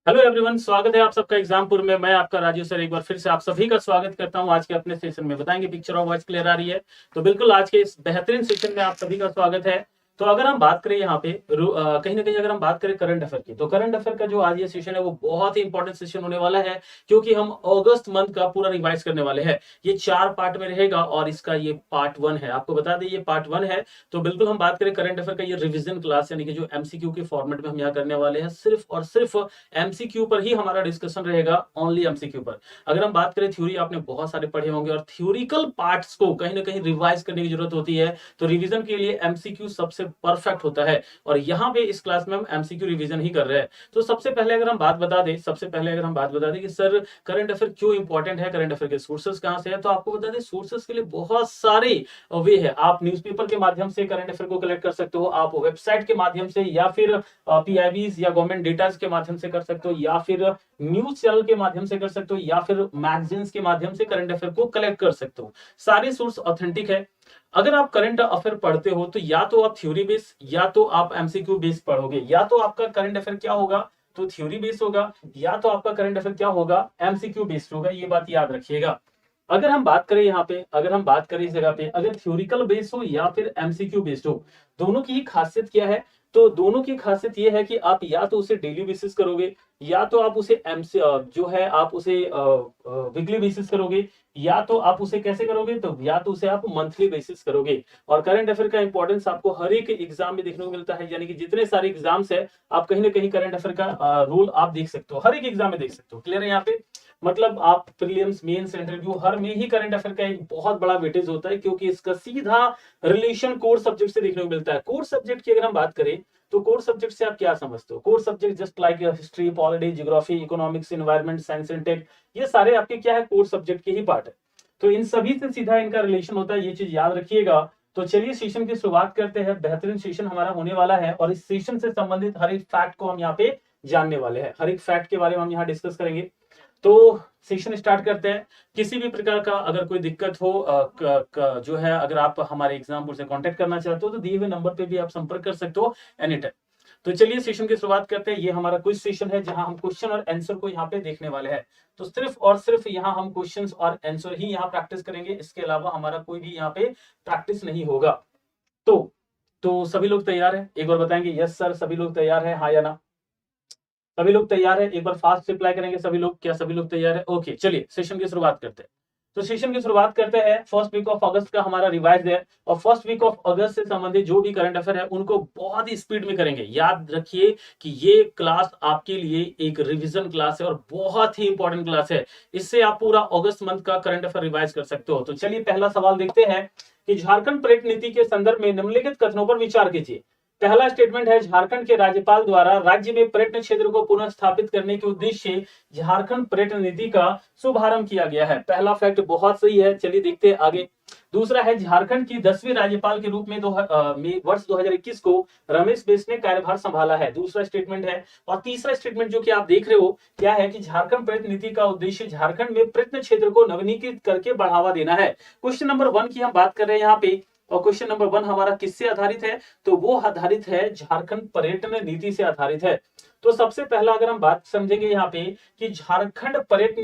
Hello everyone, स्वागत है आप सबका एग्जामपुर में। मैं आपका राजीव सर एक बार फिर से आप सभी का स्वागत करता हूं। आज के अपने सेशन में बताएंगे पिक्चर ऑफ वॉइस क्लियर आ रही है? तो बिल्कुल आज के इस बेहतरीन सेशन में आप सभी का स्वागत है। तो अगर हम बात करें यहाँ पे कहीं ना कहीं अगर हम बात करें करंट अफेयर की, तो करंट अफेयर का जो आज ये सेशन है वो बहुत ही इंपॉर्टेंट सेशन होने वाला है, क्योंकि हम अगस्त मंथ का पूरा रिवाइज करने वाले हैं। ये 4 पार्ट में रहेगा और इसका ये पार्ट 1 है। आपको बता दें ये पार्ट 1 है। तो बिल्कुल हम बात करें करंट अफेयर का, ये रिविजन क्लास यानी कि जो एमसीक्यू के फॉर्मेट में हम यहाँ करने वाले हैं, सिर्फ और सिर्फ एमसीक्यू पर ही हमारा डिस्कशन रहेगा, ओनली एमसीक्यू पर। अगर हम बात करें थ्योरी, आपने बहुत सारे पढ़े होंगे और थ्योरिकल पार्ट्स को कहीं ना कहीं रिवाइज करने की जरूरत होती है। तो रिवीजन के लिए एमसीक्यू सबसे परफेक्ट होता है और यहाँ पे इस क्लास में हम एमसीक्यू रिवीजन ही कर रहे हैं। तो सबसे पहले अगर हम बात बता दें कि सर करंट अफेयर क्यों इंपॉर्टेंट है, करंट अफेयर के सोर्सेस कहां से है, तो आपको बता दें सोर्सेस के लिए बहुत सारे वे है। आप न्यूज़पेपर के माध्यम से करंट अफेयर को कलेक्ट कर सकते हो, आप वेबसाइट के माध्यम से, या फिर पीआईबीज या गवर्नमेंट डेटा के माध्यम से कर सकते हो, या फिर न्यूज चैनल के माध्यम से कर सकते हो, या फिर मैगजीन्स के माध्यम से करंट अफेयर को कलेक्ट कर सकते हो। सारे सोर्स ऑथेंटिक है। अगर आप करंट अफेयर पढ़ते हो तो या तो आप थ्योरी बेस या तो आप एमसीक्यू बेस पढ़ोगे। या तो आपका करंट अफेयर क्या होगा, तो थ्योरी बेस्ड होगा, या तो आपका करंट अफेयर क्या होगा, एमसीक्यू बेस्ड होगा। ये बात याद रखिएगा। अगर हम बात करें यहाँ पे, अगर हम बात करें इस जगह पे, अगर थ्योरिकल बेस्ड हो या फिर एमसीक्यू बेस्ड हो, दोनों की ही खासियत क्या है? तो दोनों की खासियत ये है कि आप या तो उसे डेली बेसिस करोगे, या तो आप उसे एमसी जो है आप उसे वीकली बेसिस करोगे, या तो आप उसे कैसे करोगे, तो या तो उसे आप मंथली बेसिस करोगे। और करंट अफेयर का इंपॉर्टेंस आपको हर एक एग्जाम में देखने को मिलता है, यानी कि जितने सारे एग्जाम्स है आप कहीं ना कहीं करंट अफेयर का रोल आप देख सकते हो, हर एक एग्जाम में देख सकते हो। क्लियर है यहाँ पे? मतलब आप प्रीलिम्स, मेंस, इंटरव्यू हर में ही करंट अफेयर का एक बहुत बड़ा वेटेज होता है, क्योंकि इसका सीधा रिलेशन कोर सब्जेक्ट से देखने को मिलता है। कोर सब्जेक्ट की अगर हम बात करें तो कोर सब्जेक्ट से आप क्या समझते हो? Core subject just like history, polity, geography, economics, environment, science and tech, ये सारे आपके क्या है, कोर सब्जेक्ट के ही पार्ट है। तो इन सभी से सीधा इनका रिलेशन होता है, ये चीज याद रखिएगा। तो चलिए सेशन की शुरुआत करते हैं। बेहतरीन सेशन हमारा होने वाला है और इस सेशन से संबंधित हर एक फैक्ट को हम यहाँ पे जानने वाले हैं। हर एक फैक्ट के बारे में हम यहाँ डिस्कस करेंगे। तो सेशन स्टार्ट करते हैं। किसी भी प्रकार का अगर कोई दिक्कत हो जो है, अगर आप हमारे एग्जाम्पुल से कांटेक्ट करना चाहते हो तो दिए हुए नंबर पे भी आप संपर्क कर सकते हो एनी टाइम। तो चलिए सेशन की शुरुआत करते हैं। ये हमारा क्विज सेशन है जहां हम क्वेश्चन और आंसर को यहाँ पे देखने वाले हैं। तो सिर्फ और सिर्फ यहाँ हम क्वेश्चंस और आंसर ही यहाँ प्रैक्टिस करेंगे, इसके अलावा हमारा कोई भी यहाँ पे प्रैक्टिस नहीं होगा। तो सभी लोग तैयार हैं? एक बार बताएंगे यस सर, सभी लोग तैयार हैं, हाँ या ना? सभी लोग तैयार है? एक बार फास्ट रिप्लाई करेंगे सभी लोग। क्या सभी लोग तैयार है? ओके, चलिए सेशन की शुरुआत करते हैं। तो सेशन की शुरुआत करते हैं। फर्स्ट वीक ऑफ अगस्त का हमारा रिवाइज है और फर्स्ट वीक ऑफ अगस्त से संबंधित जो भी करंट अफेयर है उनको बहुत ही स्पीड में करेंगे। याद रखिए कि ये क्लास आपके लिए एक रिवीजन क्लास है और बहुत ही इंपॉर्टेंट क्लास है। इससे आप पूरा अगस्त मंथ का करंट अफेयर रिवाइज कर सकते हो। तो चलिए पहला सवाल देखते हैं कि झारखंड पर्यटन नीति के संदर्भ में निम्नलिखित कथनों पर विचार कीजिए। पहला स्टेटमेंट है, झारखंड के राज्यपाल द्वारा राज्य में पर्यटन क्षेत्र को पुनः स्थापित करने के उद्देश्य से झारखंड पर्यटन नीति का शुभारंभ किया गया है। पहला फैक्ट बहुत सही है। चलिए देखते हैं आगे। दूसरा है, झारखंड की 10वीं राज्यपाल के रूप में वर्ष 2021 को रमेश बैस ने कार्यभार संभाला है। दूसरा स्टेटमेंट है। और तीसरा स्टेटमेंट जो कि आप देख रहे हो क्या है कि झारखंड पर्यटन नीति का उद्देश्य झारखंड में पर्यटन क्षेत्र को नवीनीकृत करके बढ़ावा देना है। क्वेश्चन नंबर 1 की हम बात कर रहे हैं यहाँ पे, और क्वेश्चन नंबर 1 हमारा किससे आधारित है? तो वो आधारित है झारखंड पर्यटन नीति से आधारित है। तो सबसे पहला अगर हम बात समझेंगे यहाँ पे कि झारखंड पर्यटन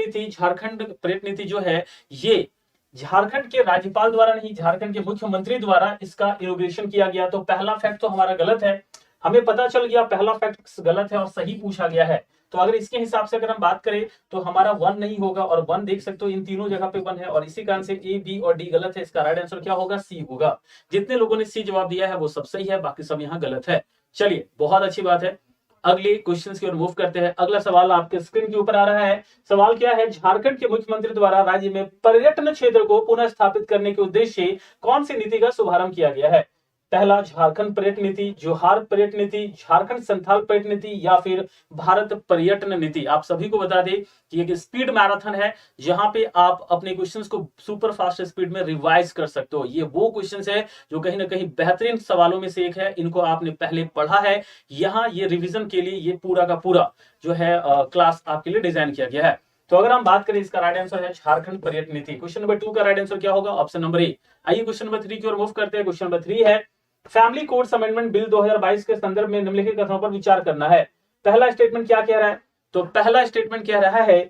नीति जो है ये झारखंड के राज्यपाल द्वारा नहीं, झारखंड के मुख्यमंत्री द्वारा इसका इनॉग्रेशन किया गया। तो पहला फैक्ट तो हमारा गलत है। हमें पता चल गया पहला फैक्ट गलत है और सही पूछा गया है। तो अगर इसके हिसाब से अगर हम बात करें तो हमारा 1 नहीं होगा, और 1 देख सकते हो इन तीनों जगह पे 1 है, और इसी कारण से ए, बी और डी गलत है। इसका राइट आंसर क्या होगा? सी होगा। जितने लोगों ने सी जवाब दिया है वो सब सही है, बाकी सब यहाँ गलत है। चलिए बहुत अच्छी बात है। अगले क्वेश्चंस की ओर मूव करते हैं। अगला सवाल आपके स्क्रीन के ऊपर आ रहा है। सवाल क्या है? झारखंड के मुख्यमंत्री द्वारा राज्य में पर्यटन क्षेत्र को पुनः स्थापित करने के उद्देश्य से कौन सी नीति का शुभारंभ किया गया है? पहला, झारखंड पर्यटन नीति, जोहार पर्यटन नीति, झारखंड संथाल पर्यटन नीति, या फिर भारत पर्यटन नीति। आप सभी को बता दें कि एक स्पीड मैराथन है जहां पे आप अपने क्वेश्चंस को सुपर फास्ट स्पीड में रिवाइज कर सकते हो। ये वो क्वेश्चंस है जो कहीं ना कहीं बेहतरीन सवालों में से एक है। इनको आपने पहले पढ़ा है। यहाँ ये रिविजन के लिए ये पूरा का पूरा जो है क्लास आपके लिए डिजाइन किया गया है। तो अगर हम बात करें, इसका राइट आंसर है झारखंड पर्यटन नीति। क्वेश्चन नंबर 2 का राइट आंसर क्या होगा? Option number A. आइए क्वेश्चन नंबर 3 की ओर मूव करते हैं। क्वेश्चन नंबर 3 है, फैमिली कोर्ट्स अमेंडमेंट बिल 2022 के संदर्भ में निम्नलिखित कथनों पर विचार करना है। पहला स्टेटमेंट क्या कह रहा है? तो पहला स्टेटमेंट कह रहा है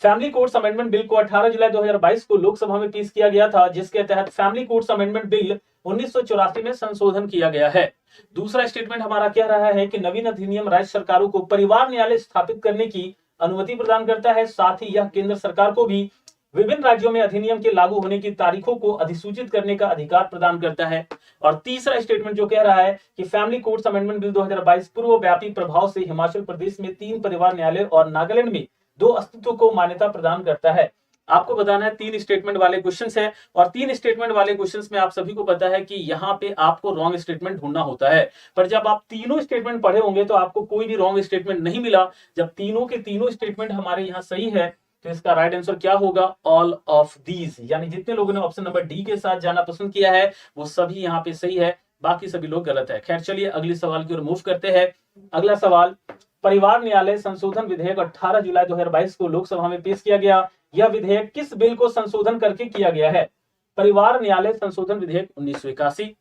फैमिली कोर्ट्स अमेंडमेंट बिल को 18 जुलाई 2022 को लोकसभा में पेश किया गया था, जिसके तहत फैमिली कोर्ट्स अमेंडमेंट बिल 1984 में संशोधन किया गया है। दूसरा स्टेटमेंट हमारा कह रहा है कि नवीन अधिनियम राज्य सरकारों को परिवार न्यायालय स्थापित करने की अनुमति प्रदान करता है। साथ ही यह केंद्र सरकार को भी विभिन्न राज्यों में अधिनियम के लागू होने की तारीखों को अधिसूचित करने का अधिकार प्रदान करता है। और तीसरा स्टेटमेंट जो कह रहा है कि फैमिली कोर्ट्स अमेंडमेंट बिल 2022 पूर्व व्यापी प्रभाव से हिमाचल प्रदेश में 3 परिवार न्यायालय और नागालैंड में 2 अस्तित्व को मान्यता प्रदान करता है। आपको बताना है 3 स्टेटमेंट वाले क्वेश्चंस है, और 3 स्टेटमेंट वाले क्वेश्चंस में आप सभी को पता है कि यहाँ पे आपको रॉन्ग स्टेटमेंट ढूंढना होता है। पर जब आप तीनों स्टेटमेंट पढ़े होंगे तो आपको कोई भी रॉन्ग स्टेटमेंट नहीं मिला। जब तीनों के तीनों स्टेटमेंट हमारे यहाँ सही है तो इसका राइट आंसर क्या होगा? All of these. यानी जितने लोगों ने ऑप्शन नंबर डी के साथ जाना पसंद किया है वो सभी यहाँ पे सही है, बाकी सभी लोग गलत है। खैर चलिए अगले सवाल की ओर मूव करते हैं। अगला सवाल, परिवार न्यायालय संशोधन विधेयक 18 जुलाई 2022 को लोकसभा में पेश किया गया। यह विधेयक किस बिल को संशोधन करके किया गया है? परिवार न्यायालय संशोधन विधेयक 1981,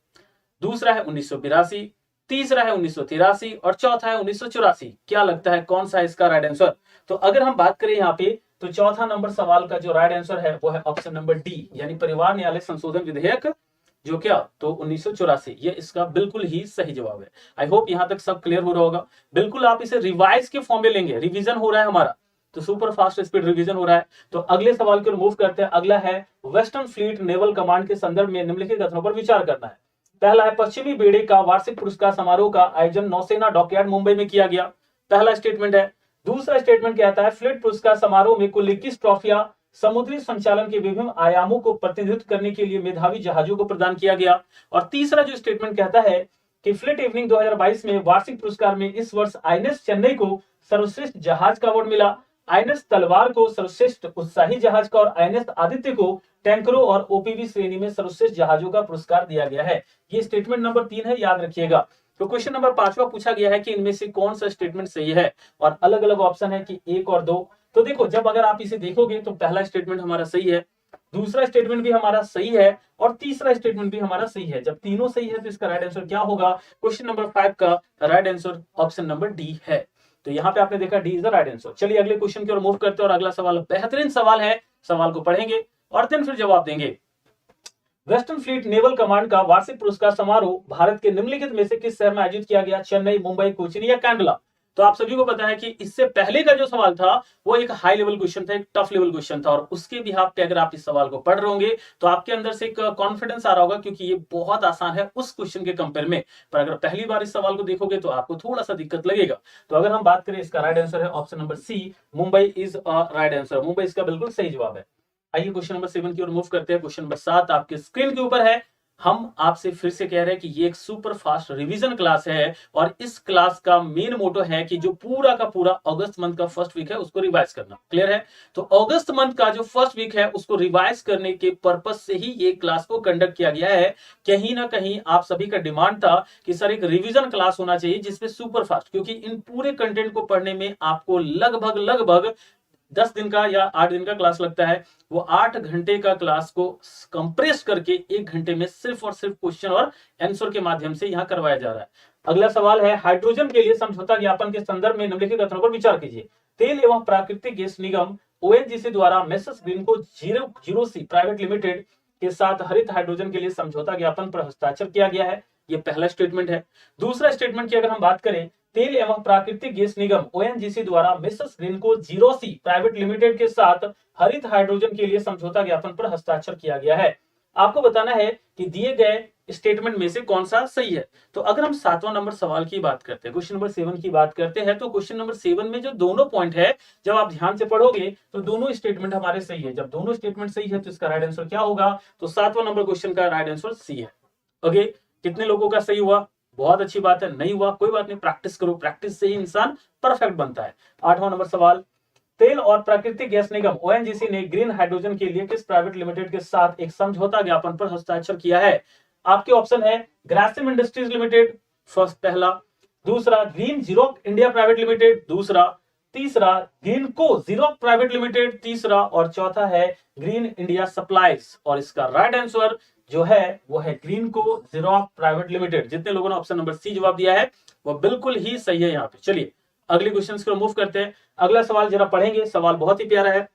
दूसरा है 1982, तीसरा है 1983 और चौथा है 1984। क्या लगता है कौन सा है इसका राइट आंसर? तो अगर हम बात करें यहाँ पे तो चौथा नंबर सवाल का जो राइट आंसर है वो है ऑप्शन नंबर डी, यानी परिवार न्यायालय संशोधन विधेयक जो क्या तो 1984। ये इसका बिल्कुल ही सही जवाब है। आई होप यहां तक सब क्लियर हो रहा होगा। बिल्कुल आप इसे रिवाइज के फॉर्म में लेंगे, रिवीजन हो रहा है हमारा, तो सुपर फास्ट स्पीड रिवीजन हो रहा है। तो अगले सवाल की ओर मूव करते हैं। अगला है वेस्टर्न फ्लीट नेवल कमांड के संदर्भ में निम्नलिखित कथनों पर विचार करना है। पहला है पश्चिमी बेड़े का वार्षिक पुरस्कार समारोह का आयोजन नौसेना डॉकयार्ड मुंबई में किया गया। पहला स्टेटमेंट है। दूसरा स्टेटमेंट कहता है फ्लीट पुरस्कार समारोह में कुल 21 ट्रॉफियां समुद्री संचालन के विभिन्न आयामों को प्रतिनिधित्व करने के लिए मेधावी जहाजों को प्रदान किया गया। और तीसरा जो स्टेटमेंट कहता है कि फ्लीट इवनिंग 2022 में वार्षिक पुरस्कार में इस वर्ष आईएनएस चेन्नई को सर्वश्रेष्ठ जहाज का अवार्ड मिला, आईएनएस तलवार को सर्वश्रेष्ठ उत्साही जहाज का और आईएनएस आदित्य को टैंकरों और ओपीवी श्रेणी में सर्वश्रेष्ठ जहाजों का पुरस्कार दिया गया है। ये स्टेटमेंट नंबर 3 है, याद रखिएगा। तो क्वेश्चन नंबर 5वां पूछा गया है कि इनमें से कौन सा स्टेटमेंट सही है, और अलग अलग ऑप्शन है कि 1 और 2। तो देखो जब अगर आप इसे देखोगे तो पहला स्टेटमेंट हमारा सही है, दूसरा स्टेटमेंट भी हमारा सही है और तीसरा स्टेटमेंट भी हमारा सही है। जब तीनों सही है तो इसका राइट आंसर क्या होगा? क्वेश्चन नंबर 5 का right answer option number D है। तो यहाँ पे आपने देखा D is the right answer. चलिए अगले क्वेश्चन की ओर मूव करते हैं और अगला सवाल बेहतरीन सवाल है। सवाल को पढ़ेंगे और देन फिर जवाब देंगे। वेस्टर्न फ्लीट नेवल कमांड का वार्षिक पुरस्कार समारोह भारत के निम्नलिखित में से किस शहर में आयोजित किया गया? चेन्नई, मुंबई, कोचीन या कैंडला? तो आप सभी को पता है कि इससे पहले का जो सवाल था वो एक हाई लेवल क्वेश्चन था, एक टफ लेवल क्वेश्चन था, और उसके बिहाफ पे अगर आप इस सवाल को पढ़ रहे होंगे तो आपके अंदर से एक कॉन्फिडेंस आ रहा होगा, क्योंकि ये बहुत आसान है उस क्वेश्चन के कंपेयर में। पर अगर पहली बार इस सवाल को देखोगे तो आपको थोड़ा सा दिक्कत लगेगा। तो अगर हम बात करें, इसका राइट आंसर है option number C, Mumbai is right answer. Mumbai इसका बिल्कुल सही जवाब है। आइए क्वेश्चन नंबर 7 की ओर मूव करते हैं। क्वेश्चन नंबर 7 आपके स्क्रीन के ऊपर है। हम आपसे फिर से कह रहे हैं कि ये एक सुपर फास्ट रिवीजन क्लास है, और इस क्लास का मेन मोटो है कि जो पूरा का पूरा अगस्त मंथ का फर्स्ट वीक है उसको रिवाइज करना। क्लियर है? तो अगस्त मंथ का जो फर्स्ट वीक है उसको रिवाइज करने के पर्पज से ही ये क्लास को कंडक्ट किया गया है। कहीं ना कहीं आप सभी का डिमांड था कि सर एक रिवीजन क्लास होना चाहिए जिसमें सुपर फास्ट, क्योंकि इन पूरे कंटेंट को पढ़ने में आपको लगभग 10 दिन का या 8 दिन का क्लास लगता है। वो 8 घंटे का क्लास को कंप्रेस करके 1 घंटे में सिर्फ और सिर्फ क्वेश्चन और आंसर के माध्यम से यहाँ करवाया जा रहा है। अगला सवाल है, हाइड्रोजन के लिए समझौता ज्ञापन के संदर्भ में निम्नलिखित कथनों पर विचार कीजिए। तेल एवं प्राकृतिक गैस निगम ओएनजीसी द्वारा मेसर्स ग्रीनको जीरो सी प्राइवेट लिमिटेड के साथ हरित हाइड्रोजन के लिए समझौता ज्ञापन पर हस्ताक्षर किया गया है। ये पहला स्टेटमेंट है। दूसरा स्टेटमेंट की अगर हम बात करें, तेल एवं प्राकृतिक गैस निगम ओएनजीसी द्वारा मेसर्स ग्रीनको जीरो सी प्राइवेट लिमिटेड के साथ हरित हाइड्रोजन के लिए समझौता ज्ञापन पर हस्ताक्षर किया गया है। आपको बताना है कि दिए गए स्टेटमेंट में से कौन सा सही है। तो अगर हम 7वां नंबर सवाल की बात करते हैं, क्वेश्चन नंबर 7 की बात करते हैं, तो क्वेश्चन नंबर 7 में जो दोनों पॉइंट है जब आप ध्यान से पढ़ोगे तो दोनों स्टेटमेंट हमारे सही है। जब दोनों स्टेटमेंट सही है तो इसका राइट आंसर क्या होगा? तो 7वां नंबर क्वेश्चन का राइट आंसर सी है। ओके, कितने लोगों का सही हुआ? बहुत अच्छी बात है। नहीं हुआ कोई बात नहीं, प्रैक्टिस करो, प्रैक्टिस से ही इंसान परफेक्ट बनता है। 8वां नंबर सवाल, तेल और प्राकृतिक गैस निगम ओएनजीसी ने ग्रीन हाइड्रोजन के लिए किस प्राइवेट लिमिटेड के साथ एक समझौता ज्ञापन पर हस्ताक्षर किया है? आपके ऑप्शन है ग्रासिम इंडस्ट्रीज लिमिटेड फर्स्ट पहला, दूसरा ग्रीन जीरोक इंडिया प्राइवेट लिमिटेड दूसरा, तीसरा ग्रीनको जीरोक प्राइवेट लिमिटेड तीसरा, और चौथा है ग्रीन इंडिया सप्लाईज। और इसका राइट आंसर जो है वो है ग्रीनको जीरोक प्राइवेट लिमिटेड। जितने लोगों ने ऑप्शन नंबर सी जवाब दिया है वो बिल्कुल ही सही है यहाँ पे। चलिए अगले क्वेश्चन को मूव करते हैं। अगला सवाल जरा पढ़ेंगे, सवाल बहुत ही प्यारा है।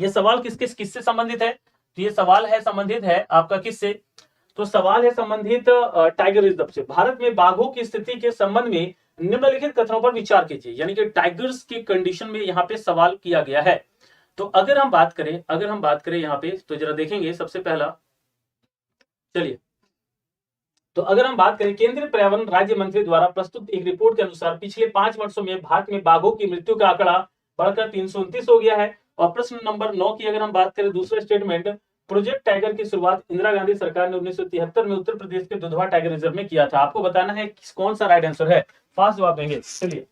ये सवाल किससे संबंधित है? तो ये सवाल है संबंधित है आपका किससे? तो सवाल है संबंधित टाइगर रिजर्व से। भारत में बाघों की स्थिति के संबंध में निम्नलिखित कथनों पर विचार कीजिए, यानी कि टाइगर्स की कंडीशन में यहाँ पे सवाल किया गया है। तो अगर हम बात करें यहाँ पे, तो जरा देखेंगे सबसे पहला, चलिए, तो अगर हम बात करें केंद्रीय पर्यावरण राज्य मंत्री द्वारा प्रस्तुत एक रिपोर्ट के अनुसार पिछले 5 वर्षों में भारत में बाघों की मृत्यु का आंकड़ा बढ़कर 329 हो गया है। और प्रश्न नंबर 9 की अगर हम बात करें, दूसरा स्टेटमेंट, प्रोजेक्ट टाइगर की शुरुआत इंदिरा गांधी सरकार ने 1973 में उत्तर प्रदेश के दुधवा टाइगर रिजर्व में किया था। आपको बताना है कौन सा राइट आंसर है, फास्ट जवाब देंगे। चलिए,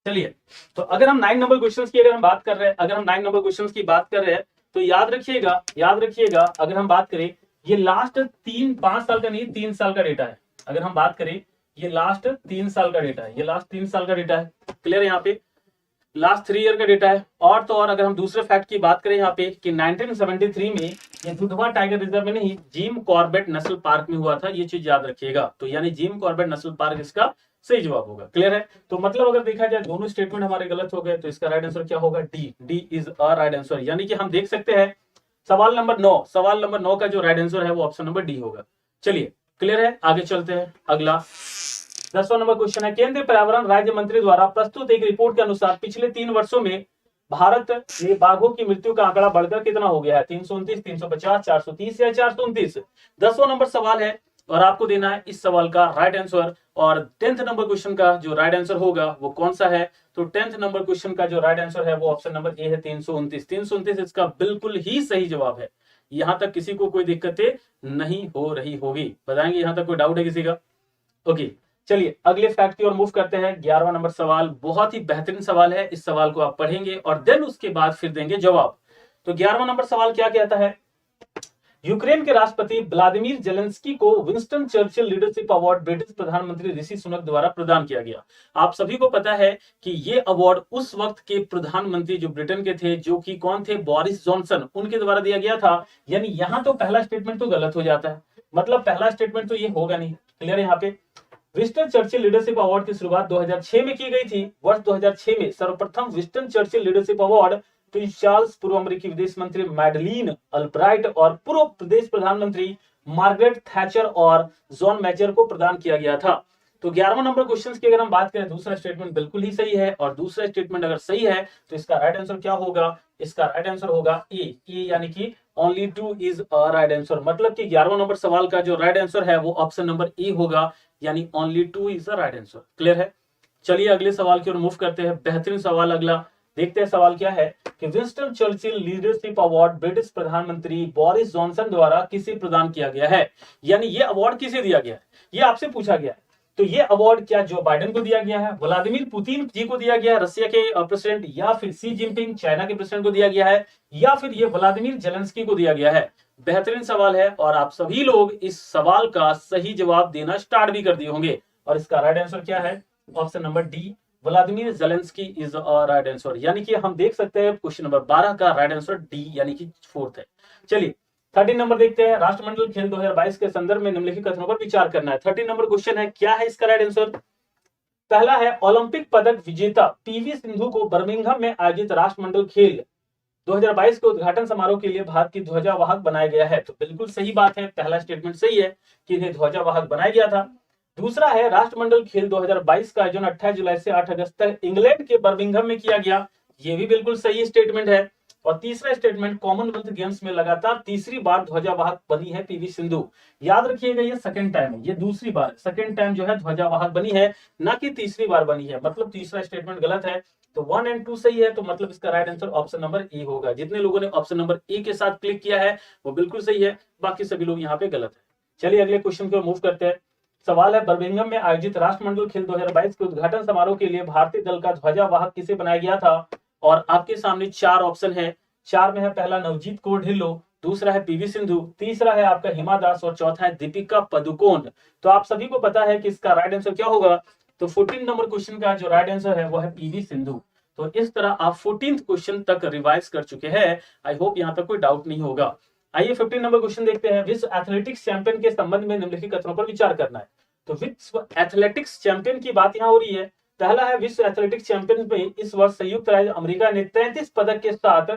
चलिए, तो अगर हम 9 नंबर क्वेश्चंस की बात कर रहे हैं, तो याद रखिएगा अगर हम बात करें, ये लास्ट 5 साल का नहीं, 3 साल का डेटा है। अगर हम बात करें, ये लास्ट 3 साल का डेटा है, क्लियर है? यहाँ पे लास्ट 3 ईयर का डेटा है। और तो और अगर हम दूसरे फैक्ट की बात करें यहाँ पे कि 1973 में ये दुधवा टाइगर रिजर्व में नहीं, जिम कॉर्बेट नेशनल पार्क में हुआ था, ये चीज याद रखिएगा। तो यानी जिम कॉर्बेट नेशनल पार्क इसका सही जवाब होगा, क्लियर है? तो मतलब अगर देखा जाए दोनों स्टेटमेंट हमारे गलत हो गए, तो इसका राइट आंसर क्या होगा? D is a right answer. यानी कि हम देख सकते हैं सवाल नंबर 9 का जो राइट आंसर है वो ऑप्शन नंबर डी होगा। चलिए, क्लियर है? आगे चलते हैं। अगला 10वां नंबर क्वेश्चन है, केंद्रीय पर्यावरण राज्य मंत्री द्वारा प्रस्तुत एक रिपोर्ट के अनुसार पिछले 3 वर्षों में भारत में बाघों की मृत्यु का आंकड़ा बढ़कर कितना हो गया है? 329, 350, 430 या 429? 10वां नंबर सवाल है और आपको देना है इस सवाल का राइट आंसर। और 10th नंबर क्वेश्चन का जो राइट आंसर होगा वो कौन सा है? तो 10th नंबर क्वेश्चन का जो राइट आंसर है वो ऑप्शन नंबर ए है, 329। 329 इसका बिल्कुल ही सही जवाब है। यहां तक किसी को कोई दिक्कतें नहीं हो रही होगी, बताएंगे? यहां तक कोई डाउट है किसी का? ओके, चलिए अगले फैक्ट की ओर मूव करते हैं। 11वां नंबर सवाल बहुत ही बेहतरीन सवाल है, इस सवाल को आप पढ़ेंगे और देन उसके बाद फिर देंगे जवाब। तो 11वां नंबर सवाल क्या कहता है? यूक्रेन के राष्ट्रपति व्लादिमीर जेलेंस्की को Winston Churchill leadership award British प्रधानमंत्री ऋषि सुनक द्वारा प्रदान किया गया। आप सभी को पता है कि ये अवार्ड उस वक्त के प्रधानमंत्री जो ब्रिटेन के थे, जो कि कौन थे? बोरिस जॉनसन, उनके द्वारा दिया गया था। यानी यहां तो पहला स्टेटमेंट तो गलत हो जाता है, मतलब पहला स्टेटमेंट तो ये होगा नहीं, क्लियर है? यहाँ पे विंस्टन चर्चिल लीडरशिप अवार्ड की शुरुआत 2006 में की गई थी। वर्ष 2006 में सर्वप्रथम Winston Churchill leadership award Prince Charles, पूर्व अमेरिकी विदेश मंत्री मैडलीन अल्ब्राइट और पूर्व प्रदेश प्रधानमंत्री मार्गरेट थैचर और जॉन मैचर को प्रदान किया गया था। तो 11वां नंबर क्वेश्चन की अगर हम बात करें, दूसरा स्टेटमेंट बिल्कुल ही सही है और दूसरा स्टेटमेंट अगर सही है तो इसका राइट आंसर क्या होगा? इसका राइट आंसर होगा ए, यानी कि only 2 is a right answer. मतलब कि 11वां नंबर सवाल का जो राइट आंसर है वो ऑप्शन नंबर ए होगा, यानी only 2 is the right answer, clear है? चलिए अगले सवाल की ओर मूव करते हैं। बेहतरीन सवाल अगला, देखते हैं सवाल क्या है कि Winston Churchill leadership award British प्रधानमंत्री बोरिस जॉनसन द्वारा किसे प्रदान किया गया है? यानी ये अवार्ड किसे दिया गया है, ये आपसे पूछा गया है। तो ये अवार्ड क्या जो बाइडेन को दिया गया है, व्लादिमीर पुतिन जी को दिया गया है, रशिया के प्रेसिडेंट, या फिर सी जिनपिंग चाइना के प्रेसिडेंट को दिया गया है, या फिर ये व्लादिमीर जेलेंस्की को दिया गया है? बेहतरीन सवाल है और आप सभी लोग इस सवाल का सही जवाब देना स्टार्ट भी कर दिए होंगे। और इसका राइट आंसर क्या है? Option number D, Vladimir Zelensky is a right answer. यानी कि हम देख सकते हैं क्वेश्चन नंबर 12 का राइट आंसर डी यानी कि 4th है। चलिए 13 नंबर देखते हैं। राष्ट्रमंडल खेल 2022 के संदर्भ में निम्नलिखित कथनों पर विचार करना है। 13 नंबर क्वेश्चन है, क्या है इसका राइट आंसर? पहला है, ओलंपिक पदक विजेता पीवी सिंधु को बर्मिंघम में आयोजित राष्ट्रमंडल खेल 2022 के उद्घाटन समारोह के लिए भारत की ध्वजावाहक बनाया गया है। तो बिल्कुल सही बात है, पहला स्टेटमेंट सही है कि इन्हें ध्वजावाहक बनाया गया था। दूसरा है, राष्ट्रमंडल खेल 2022 का आयोजन 28 जुलाई से 8 अगस्त तक इंग्लैंड के बर्मिंघम में किया गया। ये भी बिल्कुल सही स्टेटमेंट है। और तीसरा स्टेटमेंट, कॉमनवेल्थ गेम्स में लगातार तीसरी बार ध्वजावाहक बनी है पीवी सिंधु। याद रखिएगा ये सेकंड टाइम है, ये दूसरी बार, सेकंड टाइम जो है ध्वजावाहक बनी है, ना कि तीसरी बार बनी है। मतलब तीसरा स्टेटमेंट गलत है। तो 1 और 2 सही है, तो मतलब इसका right answer option number A होगा। जितने लोगों ने ऑप्शन नंबर ए के साथ क्लिक किया है वो बिल्कुल सही है, बाकी सभी लोग यहाँ पे गलत है। चलिए अगले क्वेश्चन को मूव करते हैं। सवाल है, बर्मिंघम में आयोजित राष्ट्रमंडल खेल 2022 के उद्घाटन समारोह के लिए भारतीय दल का ध्वजावाहक किसे बनाया गया था? और आपके सामने 4 ऑप्शन है। 4 में है, पहला नवजीत कौर ढिल्लो, दूसरा है पीवी सिंधु, तीसरा है आपका हिमा दास और चौथा है दीपिका पदुकोण। तो आप सभी को पता है कि इसका राइट आंसर क्या होगा? तो 14 नंबर क्वेश्चन का जो राइट आंसर है वो है पीवी सिंधु। तो इस तरह आप 14th क्वेश्चन तक रिवाइज कर चुके हैं। आई होप यहाँ तक कोई डाउट नहीं होगा। आइए 15 नंबर क्वेश्चन देखते हैं। विश्व एथलेटिक्स चैंपियन के संबंध में निम्नलिखित कथनों पर विचार करना है। तो विश्व एथलेटिक्स चैंपियन की बात यहाँ हो रही है। पहला है, विश्व एथलेटिक्स चैंपियन में इस वर्ष संयुक्त राज्य अमेरिका ने 33 पदक के साथ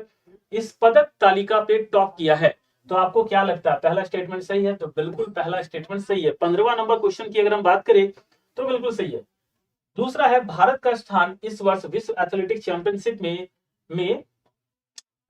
इस पदक तालिका पे टॉप किया है। तो आपको क्या लगता है, पहला स्टेटमेंट सही है? तो बिल्कुल पहला स्टेटमेंट सही है। 15वां नंबर क्वेश्चन की अगर हम बात करें तो बिल्कुल सही है। दूसरा है, भारत का स्थान इस वर्ष विश्व एथलेटिक्स चैंपियनशिप में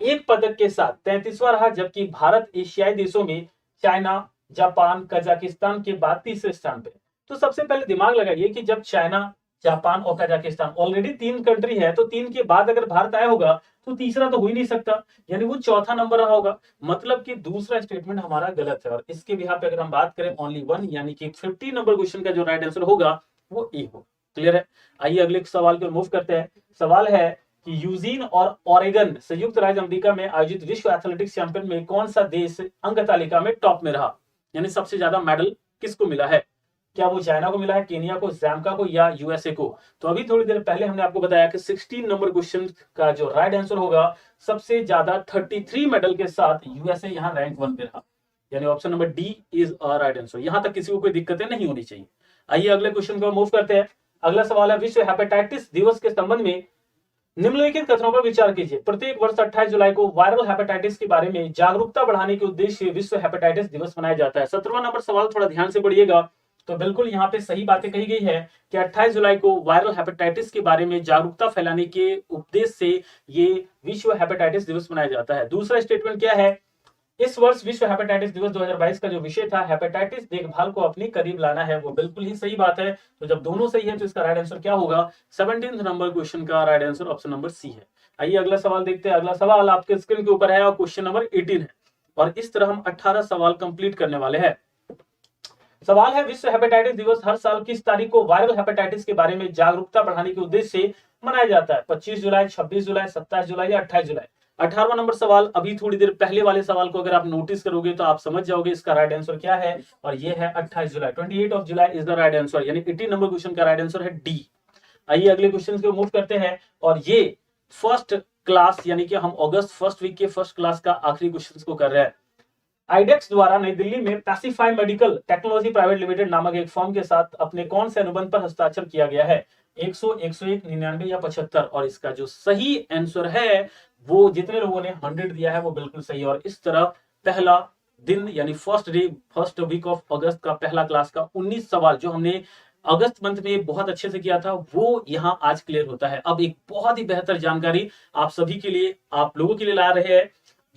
एक पदक के साथ 33वां रहा, जबकि भारत एशियाई देशों में चाइना, जापान, कजाकिस्तान के बाद तीसरे स्थान पे। तो सबसे पहले दिमाग लगाइए कि जब चाइना, जापान और कजाकिस्तान ऑलरेडी 3 कंट्री है, तो 3 के बाद अगर भारत आया होगा तो तीसरा तो हो ही नहीं सकता, यानी वो चौथा नंबर रहा होगा। मतलब कि दूसरा स्टेटमेंट हमारा गलत है। और इसके बिहाफ पे अगर हम बात करें ओनली 1, यानी कि 50 नंबर क्वेश्चन का जो राइट आंसर होगा वो ए होगा। क्लियर है? आइए अगले सवाल को मूव करते हैं। सवाल है कि यूजीन और ओरेगन संयुक्त राज्य अमेरिका में आयोजित विश्व एथलेटिक्स चैंपियन में कौन सा देश अंक तालिका में टॉप में रहा, यानी सबसे ज्यादा मेडल किसको मिला है? क्या वो चाइना को मिला है, केनिया को, जैमका को या यूएसए को? तो अभी थोड़ी देर पहले हमने आपको बताया कि 16 नंबर क्वेश्चन का जो राइट आंसर होगा, सबसे ज्यादा 33 मेडल के साथ यूएसए यहाँ रैंक 1 पे रहा, यानी option number D is a right answer. यहां तक किसी को कोई दिक्कतें नहीं होनी चाहिए। आइए अगले क्वेश्चन को मूव करते हैं। अगला सवाल है, विश्व हेपेटाइटिस दिवस के संबंध में निम्नलिखित कथनों पर विचार कीजिए। प्रत्येक वर्ष 28 जुलाई को वायरल हेपेटाइटिस के बारे में जागरूकता बढ़ाने के उद्देश्य से विश्व हेपेटाइटिस दिवस मनाया जाता है। 17वां नंबर सवाल थोड़ा ध्यान से पढ़िएगा। तो बिल्कुल यहाँ पे सही बातें कही गई है कि 28 जुलाई को वायरल हेपेटाइटिस के बारे में जागरूकता फैलाने के उद्देश्य से ये विश्व हेपेटाइटिस दिवस मनाया जाता है। दूसरा स्टेटमेंट क्या है, इस वर्ष विश्व हेपेटाइटिस दिवस 2022 का जो विषय था हेपेटाइटिस देखभाल को अपने करीब लाना है, वो बिल्कुल ही सही बात है। तो जब दोनों सही है तो इसका राइट आंसर क्या होगा? 17 नंबर क्वेश्चन का right answer option number C है। आइए अगला सवाल देखते हैं। अगला सवाल आपके स्क्रीन के ऊपर है और क्वेश्चन नंबर 18 है, और इस तरह हम 18 सवाल कंप्लीट करने वाले हैं। सवाल है, विश्व हेपेटाइटिस दिवस हर साल किस तारीख को वायरल हेपेटाइटिस के बारे में जागरूकता बढ़ाने के उद्देश्य से मनाया जाता है? 25 जुलाई, 26 जुलाई, 27 जुलाई या 28 जुलाई? 18वां नंबर सवाल, अभी थोड़ी देर पहले वाले सवाल को अगर आप नोटिस करोगे तो आप समझ जाओगे इसका राइट आंसर क्या है, और ये है 28 जुलाई। 28 of July is the right answer, यानी 18 नंबर क्वेश्चन का राइट आंसर है डी। आइए अगले क्वेश्चन को मूव करते हैं, और ये फर्स्ट क्लास यानी कि हम अगस्त फर्स्ट वीक के फर्स्ट क्लास का आखिरी क्वेश्चन को कर रहे हैं। आइडेक्स द्वारा नई दिल्ली में pacify medical technology private limited नामक एक फर्म के साथ अपने कौन से अनुबंध पर हस्ताक्षर किया गया है? 100, 101, 99 या 75? और इसका जो सही आंसर है, वो जितने लोगों ने 100 दिया है वो बिल्कुल सही है। और इस तरह पहला दिन यानी first day, first week of August का पहला क्लास का 19 सवाल जो हमने अगस्त मंथ में बहुत अच्छे से किया था, वो यहाँ आज क्लियर होता है। अब एक बहुत ही बेहतर जानकारी आप सभी के लिए, आप लोगों के लिए ला रहे हैं।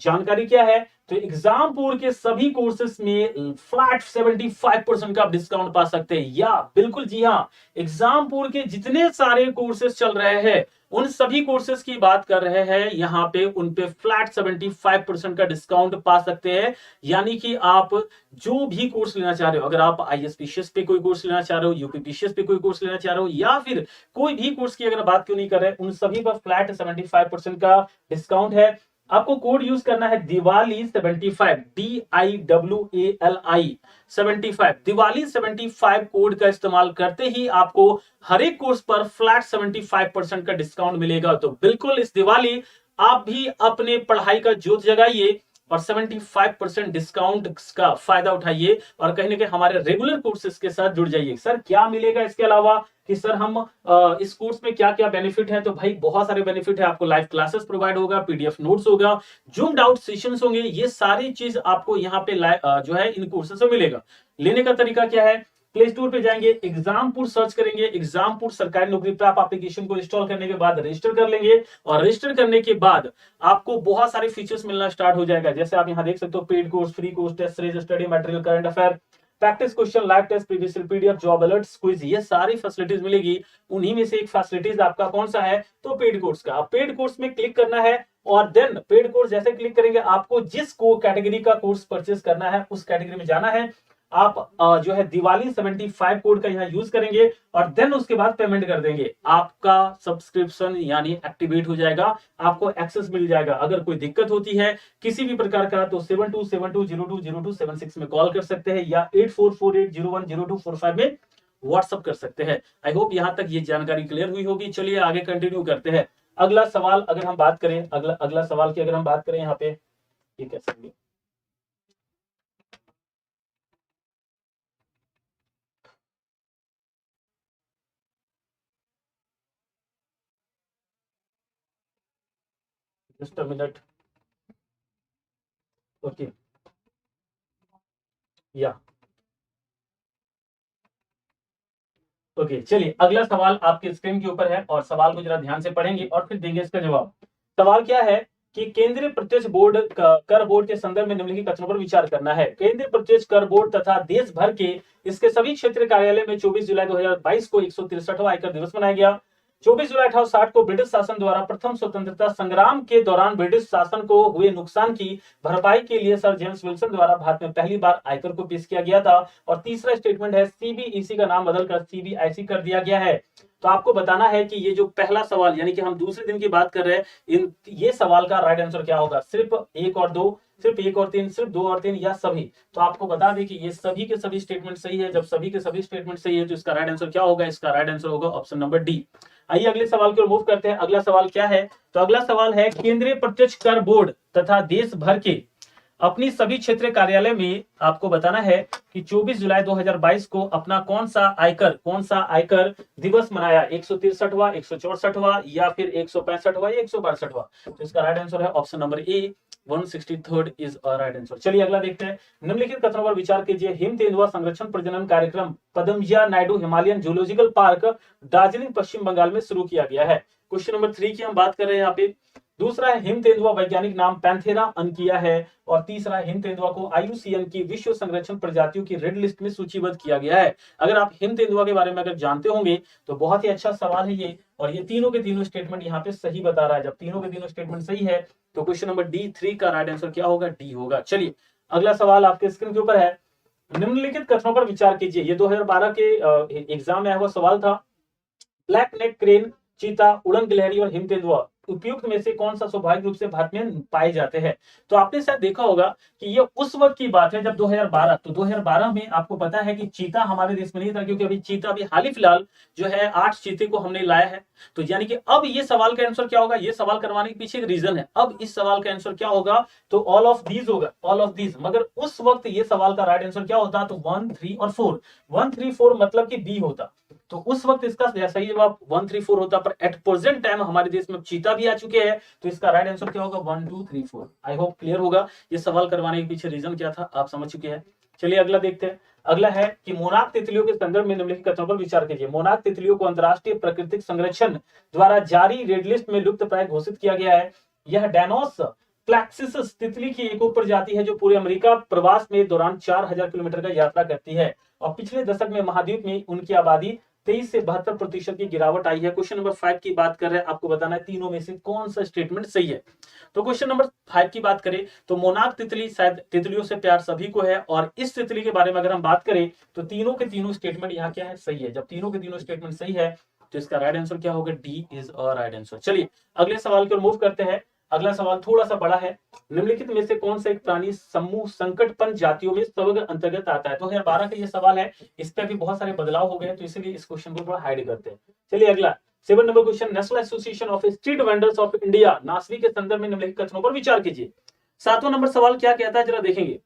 जानकारी क्या है? तो एग्जामपुर के सभी कोर्सेस में फ्लैट 75% का डिस्काउंट पा सकते हैं, या बिल्कुल जी हाँ, एग्जामपुर के जितने सारे कोर्सेस चल रहे हैं उन सभी कोर्सेस की बात कर रहे हैं, यहाँ पे उन पे फ्लैट 75% का डिस्काउंट पा सकते हैं। यानी कि आप जो भी कोर्स लेना चाह रहे हो, अगर आप आईएसपीसीएस पे कोई कोर्स लेना चाह रहे हो, यूपीपीसीएस पे कोई कोर्स लेना चाह रहे हो, या फिर कोई भी कोर्स की अगर बात क्यों नहीं कर रहे, उन सभी पर फ्लैट 75% का डिस्काउंट है। आपको कोड यूज करना है दिवाली 75, DIWALI 75, दिवाली 75 कोड का इस्तेमाल करते ही आपको हर एक कोर्स पर फ्लैट 75% का डिस्काउंट मिलेगा। तो बिल्कुल इस दिवाली आप भी अपने पढ़ाई का जोत जगाइए और 75% डिस्काउंट का फायदा उठाइए, और कहीं ना कहीं हमारे रेगुलर कोर्सेज के साथ जुड़ जाइए। सर क्या मिलेगा इसके अलावा, कि सर हम इस कोर्स में क्या क्या बेनिफिट है? तो भाई बहुत सारे बेनिफिट है। आपको लाइव क्लासेस प्रोवाइड होगा, पीडीएफ नोट्स होगा, जूम आउट सेशंस होंगे, ये सारी चीज आपको यहाँ पे जो है इन कोर्सेज में मिलेगा। लेने का तरीका क्या है? प्ले स्टोर पे जाएंगे, एग्जामपुर सर्च करेंगे, एग्जामपुर सरकारी नौकरी प्राप्त एप्लीकेशन को इंस्टॉल करने के बाद रजिस्टर कर लेंगे, और रजिस्टर करने के बाद आपको बहुत सारे फीचर्स मिलना स्टार्ट हो जाएगा। जैसे आप यहाँ देख सकते हो, paid course, free course, test series, study material, current affair, practice question, live test, previous PDF, job alerts, quiz, ये सारी फैसिलिटीज मिलेगी। उन्हीं में से एक फैसिलिटीज आपका कौन सा है? तो पेड कोर्स का। पेड कोर्स में क्लिक करना है, और देन पेड कोर्स जैसे क्लिक करेंगे, आपको जिस कैटेगरी का कोर्स परचेस करना है उस कैटेगरी में जाना है। आप जो है दिवाली 75 कोड का यहाँ यूज करेंगे, और देन उसके बाद पेमेंट कर देंगे, आपका सब्सक्रिप्शन यानी एक्टिवेट हो जाएगा, आपको एक्सेस मिल जाएगा। अगर कोई दिक्कत होती है किसी भी प्रकार का, तो 7272020276 में कॉल कर सकते हैं, या 8448010245 में व्हाट्सअप कर सकते हैं। आई होप यहां तक ये जानकारी क्लियर हुई होगी। चलिए आगे कंटिन्यू करते हैं। अगला सवाल अगर हम बात करें, अगला सवाल की अगर हम बात करें यहाँ पे, ये कैसे होंगे, जस्ट अ मिनट, ओके या ओके चलिए अगला सवाल आपके स्क्रीन के ऊपर है और सवाल को जरा ध्यान से पढ़ेंगे और फिर देंगे इसका जवाब। सवाल क्या है कि केंद्रीय प्रत्यक्ष बोर्ड कर बोर्ड के संदर्भ में निम्नलिखित कथनों पर विचार करना है। केंद्रीय प्रत्यक्ष कर बोर्ड तथा देश भर के इसके सभी क्षेत्रीय कार्यालय में 24 जुलाई 2022 को 163वां आयकर दिवस मनाया गया। 24 जुलाई 1860 को ब्रिटिश शासन द्वारा प्रथम स्वतंत्रता संग्राम के दौरान ब्रिटिश शासन को हुए नुकसान की भरपाई के लिए सर जेम्स विल्सन द्वारा भारत में पहली बार आयकर को पेश किया गया था। और तीसरा स्टेटमेंट है सीबीईसी का नाम बदलकर सीबीआईसी कर दिया गया है। तो आपको बताना है कि ये जो पहला सवाल यानी कि हम दूसरे दिन की बात कर रहे हैं, ये सवाल का राइट आंसर क्या होगा, सिर्फ 1 और 2, सिर्फ 1 और 3, सिर्फ 2 और 3 या सभी। तो आपको बता दें कि ये सभी के सभी स्टेटमेंट सही है। जब सभी के सभी स्टेटमेंट सही है तो इसका राइट आंसर क्या होगा, इसका राइट आंसर होगा ऑप्शन नंबर डी। आइए अगले सवाल को मूव करते हैं। अगला सवाल क्या है, तो अगला सवाल है केंद्रीय प्रत्यक्ष कर बोर्ड तथा देश भर के अपनी सभी क्षेत्रीय कार्यालय में आपको बताना है कि 24 जुलाई 2022 को अपना कौन सा आयकर दिवस मनाया, 163वां, 164वां या फिर 165वां या 162वां। तो इसका राइट आंसर है option number A, 163rd is right answer. चलिए अगला देखते हैं। निम्नलिखित कथनों पर विचार कीजिए। हिम तेंदुआ संरक्षण प्रजनन कार्यक्रम Padmaja Naidu Himalayan zoological park Darjeeling Paschim Bangal में शुरू किया गया है। क्वेश्चन नंबर 3 की हम बात कर रहे हैं यहाँ पे। दूसरा है हिम तेंदुआ वैज्ञानिक नाम पैंथेरा अनकिया है। और तीसरा हिम तेंदुआ को आईयूसीएन की विश्व संरक्षण प्रजातियों की रेड लिस्ट में सूचीबद्ध किया गया है। अगर आप हिम तेंदुआ के बारे में अगर जानते होंगे तो बहुत ही अच्छा सवाल है ये। और ये तीनों के तीनों स्टेटमेंट यहाँ पे सही बता रहा है। जब तीनों के तीनों स्टेटमेंट सही है तो क्वेश्चन नंबर D3 का राइट आंसर क्या होगा, डी होगा। चलिए अगला सवाल आपके स्क्रीन के ऊपर है। निम्नलिखित कथनों पर विचार कीजिए। ये 2012 के एग्जाम में आया हुआ सवाल था। ब्लैक नेक क्रेन, चीता, उड़न गिलहरी और हिम तेंदुआ उपयुक्त में से कौन सा स्वाभाविक रूप से भारत में पाए जाते हैं। तो आपने शायद देखा होगा कि ये उस वक्त की बात है जब 2012, तो 2012 में आपको पता है कि चीता हमारे देश में नहीं था, क्योंकि अभी चीता अभी हाल ही फिलहाल जो है 8 चीते को हमने लाया है। तो यानी कि अब ये सवाल का आंसर क्या होगा, ये सवाल करवाने के पीछे एक रीजन है। अब इस सवाल का आंसर क्या होगा, तो ऑल ऑफ दीज होगा, ऑल ऑफ दीज। मगर उस वक्त ये सवाल का राइट आंसर क्या होता, तो 1, 3 और 4। 1, 3, 4 मतलब कि बी होता। तो उस वक्त इसका सही जवाब 1, 3, 4 होता। पर एट प्रेजेंट टाइम हमारे देश में चीता भी आ चुके हैं, तो इसका राइट आंसर क्या होगा, 1, 2, 3, 4। आई होप क्लियर होगा ये सवाल करवाने के पीछे रीजन क्या था, आप समझ चुके हैं। चलिए अगला देखते हैं। अगला है कि मोनाक तितलियों के संदर्भ में निम्नलिखित कथनों पर विचार कीजिए। मोनाक तितलियों को अंतरराष्ट्रीय प्राकृतिक संरक्षण द्वारा जारी रेड लिस्ट में लुप्त प्राय घोषित किया गया है। यह डैनोस क्लैक्सिस तितली की एक उप प्रजाति है जो पूरे अमेरिका प्रवास में दौरान 4000 किलोमीटर का यात्रा करती है। और पिछले दशक में महाद्वीप में उनकी आबादी 23 से 72% की गिरावट आई है। क्वेश्चन नंबर 5 की बात कर रहे हैं, आपको बताना है तीनों में से कौन सा स्टेटमेंट सही है। तो क्वेश्चन नंबर 5 की बात करें तो मोनाक तितली, शायद तितलियों से प्यार सभी को है, और इस तितली के बारे में अगर हम बात करें तो तीनों के तीनों स्टेटमेंट यहाँ क्या है, सही है। जब तीनों के तीनों स्टेटमेंट सही है तो इसका राइट आंसर क्या होगा, D is a right answer. चलिए अगले सवाल की ओर मूव करते हैं। अगला सवाल थोड़ा सा बड़ा है। निम्नलिखित में से कौन सा एक प्राणी समूह संकटपन जातियों में समग्र अंतर्गत आता है। 2012 का ये सवाल है, इस पे भी बहुत सारे बदलाव हो गए, तो इसलिए इस क्वेश्चन को थोड़ा हाइड करते हैं। चलिए अगला 7 number question, national association of street vendors of India NASVI के संदर्भ में निम्नलिखित कथनों पर विचार कीजिए। 7वां नंबर सवाल क्या कहता है, जरा देखेंगे।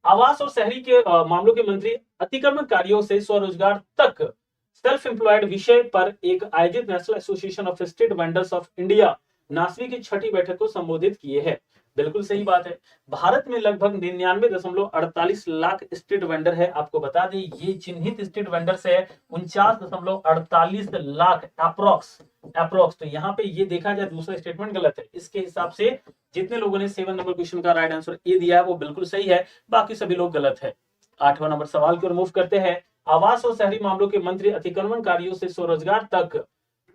आवास और शहरी के मामलों के मंत्री अतिक्रमणकारियों से स्वरोजगार तक सेल्फ एम्प्लॉयड विषय पर एक आयोजित national association of street vendors of India NASVI की 6ठी बैठक को संबोधित किए हैं। बिल्कुल सही बात है। भारत में लगभग 99.48 लाख स्ट्रीट वेंडर है। आपको बता दें ये चिन्हित स्ट्रीट वेंडर्स है 49.48 लाख अप्रोक्स। तो यहाँ पे ये देखा जाए दूसरा स्टेटमेंट गलत है। इसके हिसाब से जितने लोगों ने 7 नंबर क्वेश्चन का राइट आंसर ए दिया है वो बिल्कुल सही है, बाकी सभी लोग गलत है। 8वां नंबर सवाल की ओर मूव करते हैं। आवास और शहरी मामलों के मंत्री अतिक्रमणकारियों से स्वरोजगार तक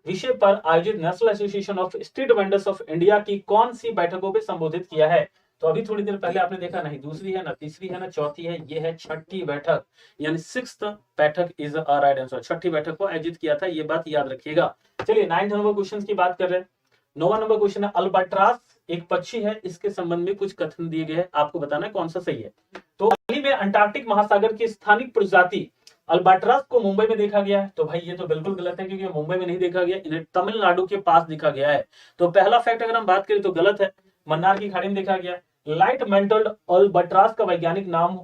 विषय पर आयोजित national association of street vendors of India की कौन सी बैठकों पे संबोधित किया है। तो अभी थोड़ी देर पहले आपने देखा, नहीं दूसरी है ना तीसरी है ना चौथी है, ये है 6ठी बैठक, यानी 6th बैठक इज अ राइट आंसर। 6ठी बैठक को आयोजित किया था, ये बात याद रखिएगा। चलिए 9 नंबर क्वेश्चन की बात कर रहे हैं। 9वां नंबर क्वेश्चन है, अल्बाट्रास एक पक्षी है, इसके संबंध में कुछ कथन दिए गए हैं, आपको बताना है कौन सा सही है। तो हाल ही में अंटार्कटिक महासागर की स्थानिक प्रजाति अल्बाट्रास को मुंबई में देखा गया है, तो भाई ये तो बिल्कुल गलत है, क्योंकि मुंबई में नहीं देखा गया, इन्हें तमिलनाडु के पास देखा गया है। तो पहला फैक्ट अगर हम बात करें तो गलत है, मन्नार की खाड़ी में देखा गया। लाइट मेंटल्ड अल्बाट्रास का वैज्ञानिक नाम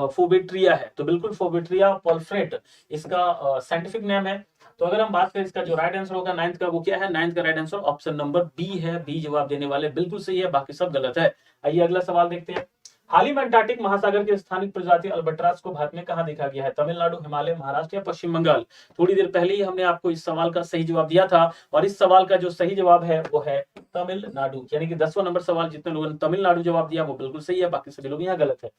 फोबेट्रिया है, तो बिल्कुल फोबेट्रिया पॉल्फ्रेट इसका साइंटिफिक नेम है। तो अगर हम बात करें इसका जो राइट आंसर होगा नाइन्थ का, वो क्या है, नाइन्थ का right answer option number B है। बी जवाब देने वाले बिल्कुल सही है, बाकी सब गलत है। आइए अगला सवाल देखते हैं। हाल ही में अंटार्कटिक महासागर के स्थानिक प्रजाति अल्बाट्रास को भारत में कहां देखा गया है? तमिलनाडु, हिमालय, महाराष्ट्र या पश्चिम बंगाल? थोड़ी देर पहले ही हमने आपको इस सवाल का सही जवाब दिया था, और इस सवाल का जो सही जवाब है वो है तमिलनाडु, यानी कि 10वां नंबर सवाल जितने लोगों ने तमिलनाडु जवाब दिया वो बिल्कुल सही है, बाकी सभी लोग यहाँ गलत है।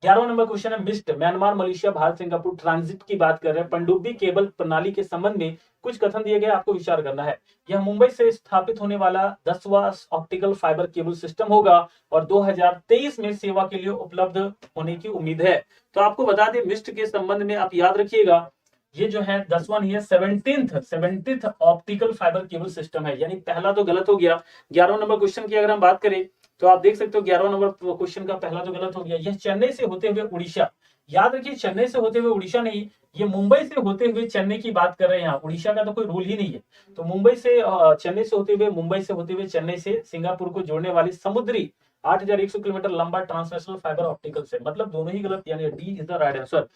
11वां नंबर क्वेश्चन है mist Myanmar, Malaysia, Bharat, Singapore transit की बात कर रहे हैं। पनडुब्बी केबल प्रणाली के संबंध में कुछ कथन दिए गए, आपको विचार करना है। यह मुंबई से स्थापित होने वाला 10वां ऑप्टिकल फाइबर केबल सिस्टम होगा और 2023 में सेवा के लिए उपलब्ध होने की उम्मीद है। तो आपको बता दें मिस्ट के संबंध में आप याद रखिएगा, ये जो है 10वां नहीं है, 17th optical fibre cable system है, यानी पहला तो गलत हो गया। 11वां नंबर क्वेश्चन की अगर हम बात करें तो आप देख सकते हो 11वां नंबर क्वेश्चन का पहला तो गलत हो गया। यह चेन्नई से होते हुए उड़ीसा, याद रखिए चेन्नई से होते हुए उड़ीसा नहीं, ये मुंबई से होते हुए चेन्नई की बात कर रहे हैं। यहाँ उड़ीसा का तो कोई रूल ही नहीं है। तो मुंबई से चेन्नई से होते हुए, मुंबई से होते हुए चेन्नई से सिंगापुर को जोड़ने वाली समुद्री 8100 किलोमीटर लंबा ट्रांसनेशनल फाइबर ऑप्टिकल से, मतलब दोनों ही गलत, यानी D is the right answer.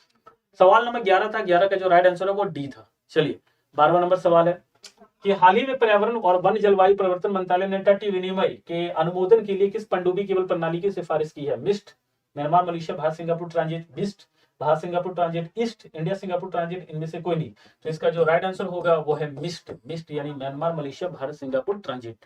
सवाल नंबर 11 था, 11 का जो राइट आंसर है वो डी था। चलिए 12वां नंबर सवाल है कि हाल ही में पर्यावरण और वन जलवायु परिवर्तन मंत्रालय ने तटीय विनिमय के अनुमोदन के लिए किस पनडुब्बी केबल प्रणाली की सिफारिश की है? Mist, Myanmar, Malaysia, Bharat, Singapore transit, mist, Bharat, Singapore transit, east, India, Singapore transit, इनमें से कोई नहीं। तो इसका जो राइट आंसर होगा वो है मिस्ट, मिस्ट यानी Myanmar, Malaysia, Bharat, Singapore transit.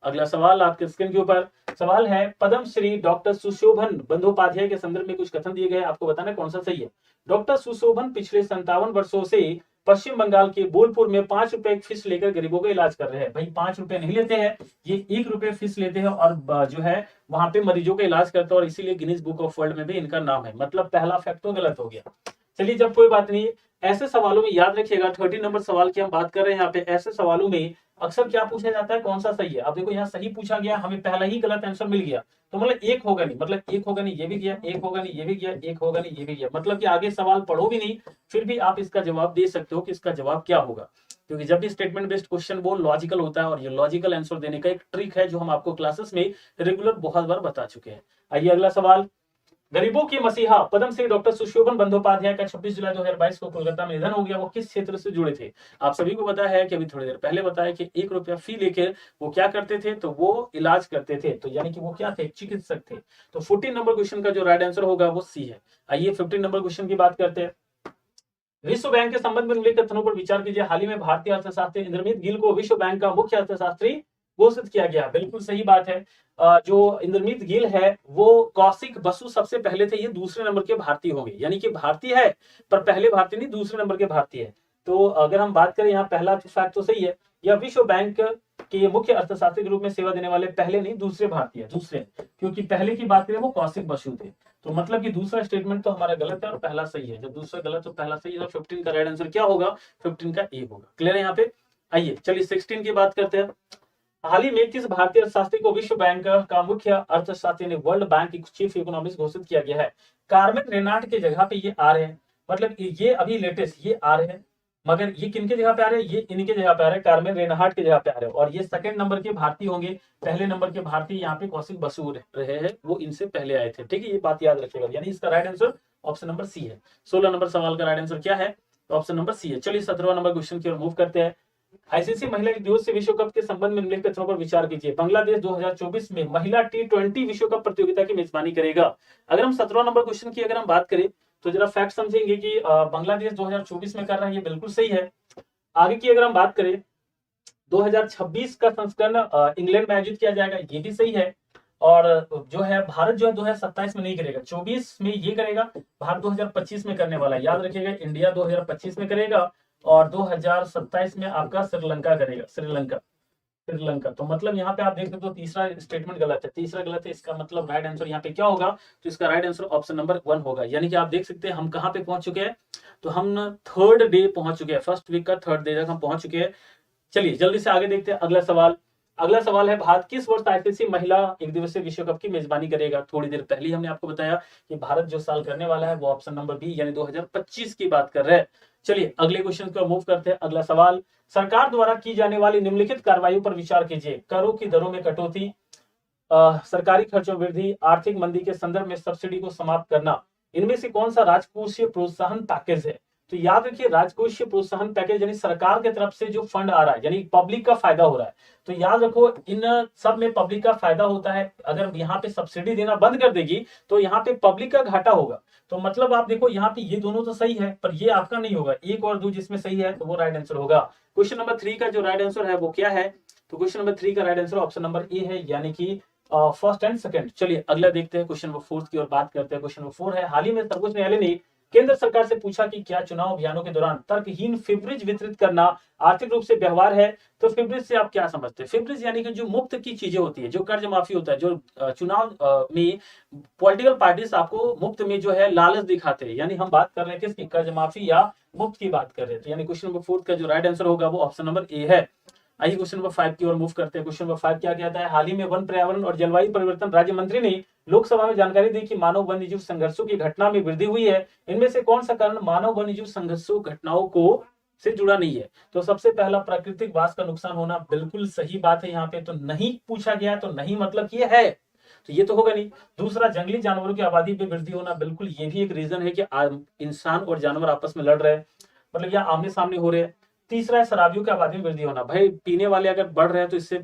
अगला सवाल आपके स्क्रीन के ऊपर सवाल है, पद्म श्री डॉक्टर सुशोभन बंदोपाध्याय के संदर्भ में कुछ कथन दिए गए, आपको बताना कौन सा सही है। डॉक्टर सुशोभन पिछले 57 वर्षों से पश्चिम बंगाल के बोलपुर में 5 रुपए फीस लेकर गरीबों का इलाज कर रहे हैं। भाई 5 रुपए नहीं लेते हैं, ये 1 रुपए फीस लेते हैं और जो है वहां पे मरीजों का इलाज करते हैं, और इसीलिए गिनीज बुक ऑफ वर्ल्ड में भी इनका नाम है। मतलब पहला फैक्ट तो गलत हो गया। चलिए जब कोई बात नहीं, ऐसे सवालों में याद रखिएगा 30 नंबर सवाल की हम बात कर रहे हैं यहाँ पे। ऐसे सवालों में अक्सर क्या पूछा जाता है, कौन सा सही है। अब देखो यहाँ सही पूछा गया, हमें पहला ही गलत आंसर मिल गया, तो मतलब एक होगा नहीं, मतलब एक होगा नहीं ये भी गया, एक होगा नहीं ये भी गया, एक होगा नहीं ये भी गया, मतलब कि आगे सवाल पढ़ो भी नहीं, फिर भी आप इसका जवाब दे सकते हो कि इसका जवाब क्या होगा। क्योंकि जब भी स्टेटमेंट बेस्ड क्वेश्चन वो लॉजिकल होता है, और ये लॉजिकल आंसर देने का एक ट्रिक है जो हम आपको क्लासेस में रेगुलर बहुत बार बता चुके हैं। आइए अगला सवाल, गरीबों के मसीहा पद्म श्री डॉक्टर सुशोभन बंदोपाध्याय का 26 जुलाई 2022 को कोलकाता में निधन हो गया। वो किस क्षेत्र से जुड़े थे? आप सभी को पता है कि अभी थोड़ी देर पहले बताया कि 1 रुपया फी लेकर वो क्या करते थे, तो वो इलाज करते थे, तो यानी कि वो क्या थे, चिकित्सक थे। तो 14 नंबर क्वेश्चन का जो राइट आंसर होगा वो सी है। आइए 15 नंबर क्वेश्चन की बात करते हैं। विश्व बैंक के संबंध में उल्लेखित कथनों पर विचार कीजिए। हाल ही में भारतीय अर्थशास्त्री इंद्रमीत गिल को विश्व बैंक का मुख्य अर्थशास्त्री घोषित किया गया। बिल्कुल सही बात है। जो इंद्रमीत गिल है वो कौशिक बसु सबसे पहले थे, ये दूसरे नंबर के भारतीय होंगे, यानी कि भारतीय है पर पहले भारतीय नहीं, दूसरे नंबर के भारतीय है। तो अगर हम बात करें यहाँ पहला फैक्ट तो सही है, यह विश्व बैंक के मुख्य अर्थशास्त्री के रूप में सेवा देने वाले पहले नहीं दूसरे भारतीय, दूसरे, क्योंकि पहले की बात करें वो कौशिक बसु थे। तो मतलब कि दूसरा स्टेटमेंट तो हमारा गलत है और पहला सही है। जब दूसरा गलत तो पहला सही है, तो 15 का राइट आंसर क्या होगा, 15 का ए होगा। क्लियर है यहाँ पे। आइए चलिए 16 की बात करते हैं। हाल ही में किस भारतीय अर्थशास्त्री को विश्व बैंक का मुख्य अर्थशास्त्री ने वर्ल्ड बैंक की चीफ इकोनॉमिस्ट घोषित किया गया है? कार्मेन रेनाल्ट की जगह पे ये आ रहे हैं, मतलब ये अभी लेटेस्ट ये आ रहे हैं, मगर ये किनके जगह पे आ रहे हैं, ये इनके जगह पे आ रहे हैं, कार्मेन रेनाल्ट के जगह पे आ रहे हैं, और ये सेकंड नंबर के भारतीय होंगे। पहले नंबर के भारतीय यहाँ पे कौशिक बसु रहे हैं, वो इनसे पहले आए थे। ठीक है, ये बात याद रखिएगा, यानी इसका right answer option number C है। 16 नंबर सवाल का राइट आंसर क्या है, तो ऑप्शन नंबर सी है। चलिए 17वां नंबर क्वेश्चन की ओर मूव करते हैं। आईसीसी महिला दिवस विश्व कप के संबंध में निम्नलिखित कथनों पर विचार कीजिए। बांग्लादेश 2024 में महिला T20 विश्व कप प्रतियोगिता की मेजबानी करेगा। अगर हम 17वां नंबर क्वेश्चन की अगर हम बात करें तो जरा फैक्ट समझेंगे कि बांग्लादेश 2024 में कर रहा है, ये बिल्कुल सही है। आगे की अगर हम बात करें 2026 का संस्करण इंग्लैंड में आयोजित किया जाएगा, ये भी सही है। और जो है भारत जो है 2027 में नहीं करेगा, 24 में ये करेगा, भारत 2025 में करने वाला है। याद रखिएगा, इंडिया 2025 में करेगा और 2027 में आपका श्रीलंका करेगा, श्रीलंका। तो मतलब यहाँ पे आप देख सकते हो तीसरा स्टेटमेंट गलत है, तीसरा गलत है, इसका मतलब राइट आंसर यहाँ पे क्या होगा, तो इसका राइट आंसर ऑप्शन नंबर 1 होगा। यानी कि आप देख सकते हैं हम कहाँ पे पहुंच चुके हैं, तो हम थर्ड डे पहुंच चुके हैं, फर्स्ट वीक का थर्ड डे तक हम पहुंच चुके हैं। चलिए जल्दी से आगे देखते हैं अगला सवाल। अगला सवाल है, भारत किस वर्ष आईसीसी महिला एक दिवसीय विश्व कप की मेजबानी करेगा? थोड़ी देर पहले हमने आपको बताया कि भारत जो साल करने वाला है वो ऑप्शन नंबर बी यानी 2025 की बात कर रहे हैं। चलिए अगले क्वेश्चन को मूव करते हैं। अगला सवाल, सरकार द्वारा की जाने वाली निम्नलिखित कार्रवाई पर विचार कीजिए। करों की दरों में कटौती, सरकारी खर्चों वृद्धि, आर्थिक मंदी के संदर्भ में सब्सिडी को समाप्त करना। इनमें से कौन सा राजकोषीय प्रोत्साहन पैकेज है? तो याद रखिए, राजकोषीय प्रोत्साहन पैकेज यानी सरकार की तरफ से जो फंड आ रहा है यानी पब्लिक का फायदा हो रहा है। तो याद रखो, इन सब में पब्लिक का फायदा होता है। अगर यहाँ पे सब्सिडी देना बंद कर देगी तो यहाँ पे पब्लिक का घाटा होगा। तो मतलब आप देखो यहाँ पे ये दोनों तो सही है, पर ये आपका नहीं होगा। एक और दो जिसमें सही है तो वो राइट आंसर होगा। क्वेश्चन नंबर 3 का जो राइट आंसर है वो क्या है? तो क्वेश्चन नंबर 3 का right answer option number A है, यानी कि फर्स्ट एंड सेकंड। चलिए अगला देखते हैं, क्वेश्चन नंबर 4 की ओर बात करते हैं। क्वेश्चन नंबर 4 है, हाल ही में सर्वोच्च न्यायालय ने केंद्र सरकार से पूछा कि क्या चुनाव अभियानों के दौरान तर्कहीन फेवरेज वितरित करना आर्थिक रूप से व्यवहार है? तो फेवरेज से आप क्या समझते हैं? फेवरेज यानी कि जो मुफ्त की चीजें होती है, जो कर्ज माफी होता है, जो चुनाव में पॉलिटिकल पार्टीज आपको मुफ्त में जो है लालच दिखाते हैं, यानी हम बात कर रहे हैं किसकी? कर्ज माफी या मुफ्त की बात कर रहे हैं। तो यानी क्वेश्चन नंबर 4 का जो राइट आंसर होगा वो ऑप्शन नंबर ए है। आइए क्वेश्चन नंबर 5 की ओर मूव करते हैं। क्वेश्चन नंबर 5 क्या कहता है? हाल ही में वन, पर्यावरण और जलवायु परिवर्तन राज्य मंत्री ने लोकसभा में जानकारी दी कि मानव वन्यजीव संघर्षों की घटना में वृद्धि हुई है। इनमें से कौन सा कारण मानव वन्यजीव संघर्षों घटनाओं को से जुड़ा नहीं है? तो सबसे पहला, प्राकृतिक वास का नुकसान होना। बिल्कुल सही बात है, यहाँ पे तो नहीं पूछा गया, तो नहीं मतलब ये है, तो ये तो होगा नहीं। दूसरा, जंगली जानवरों की आबादी में वृद्धि होना। बिल्कुल ये भी एक रीजन है कि इंसान और जानवर आपस में लड़ रहे हैं, मतलब या आमने सामने हो रहे हैं। तीसरा है, शराबियों की आबादी में वृद्धि होना। भाई पीने वाले अगर बढ़ रहे हैं तो इससे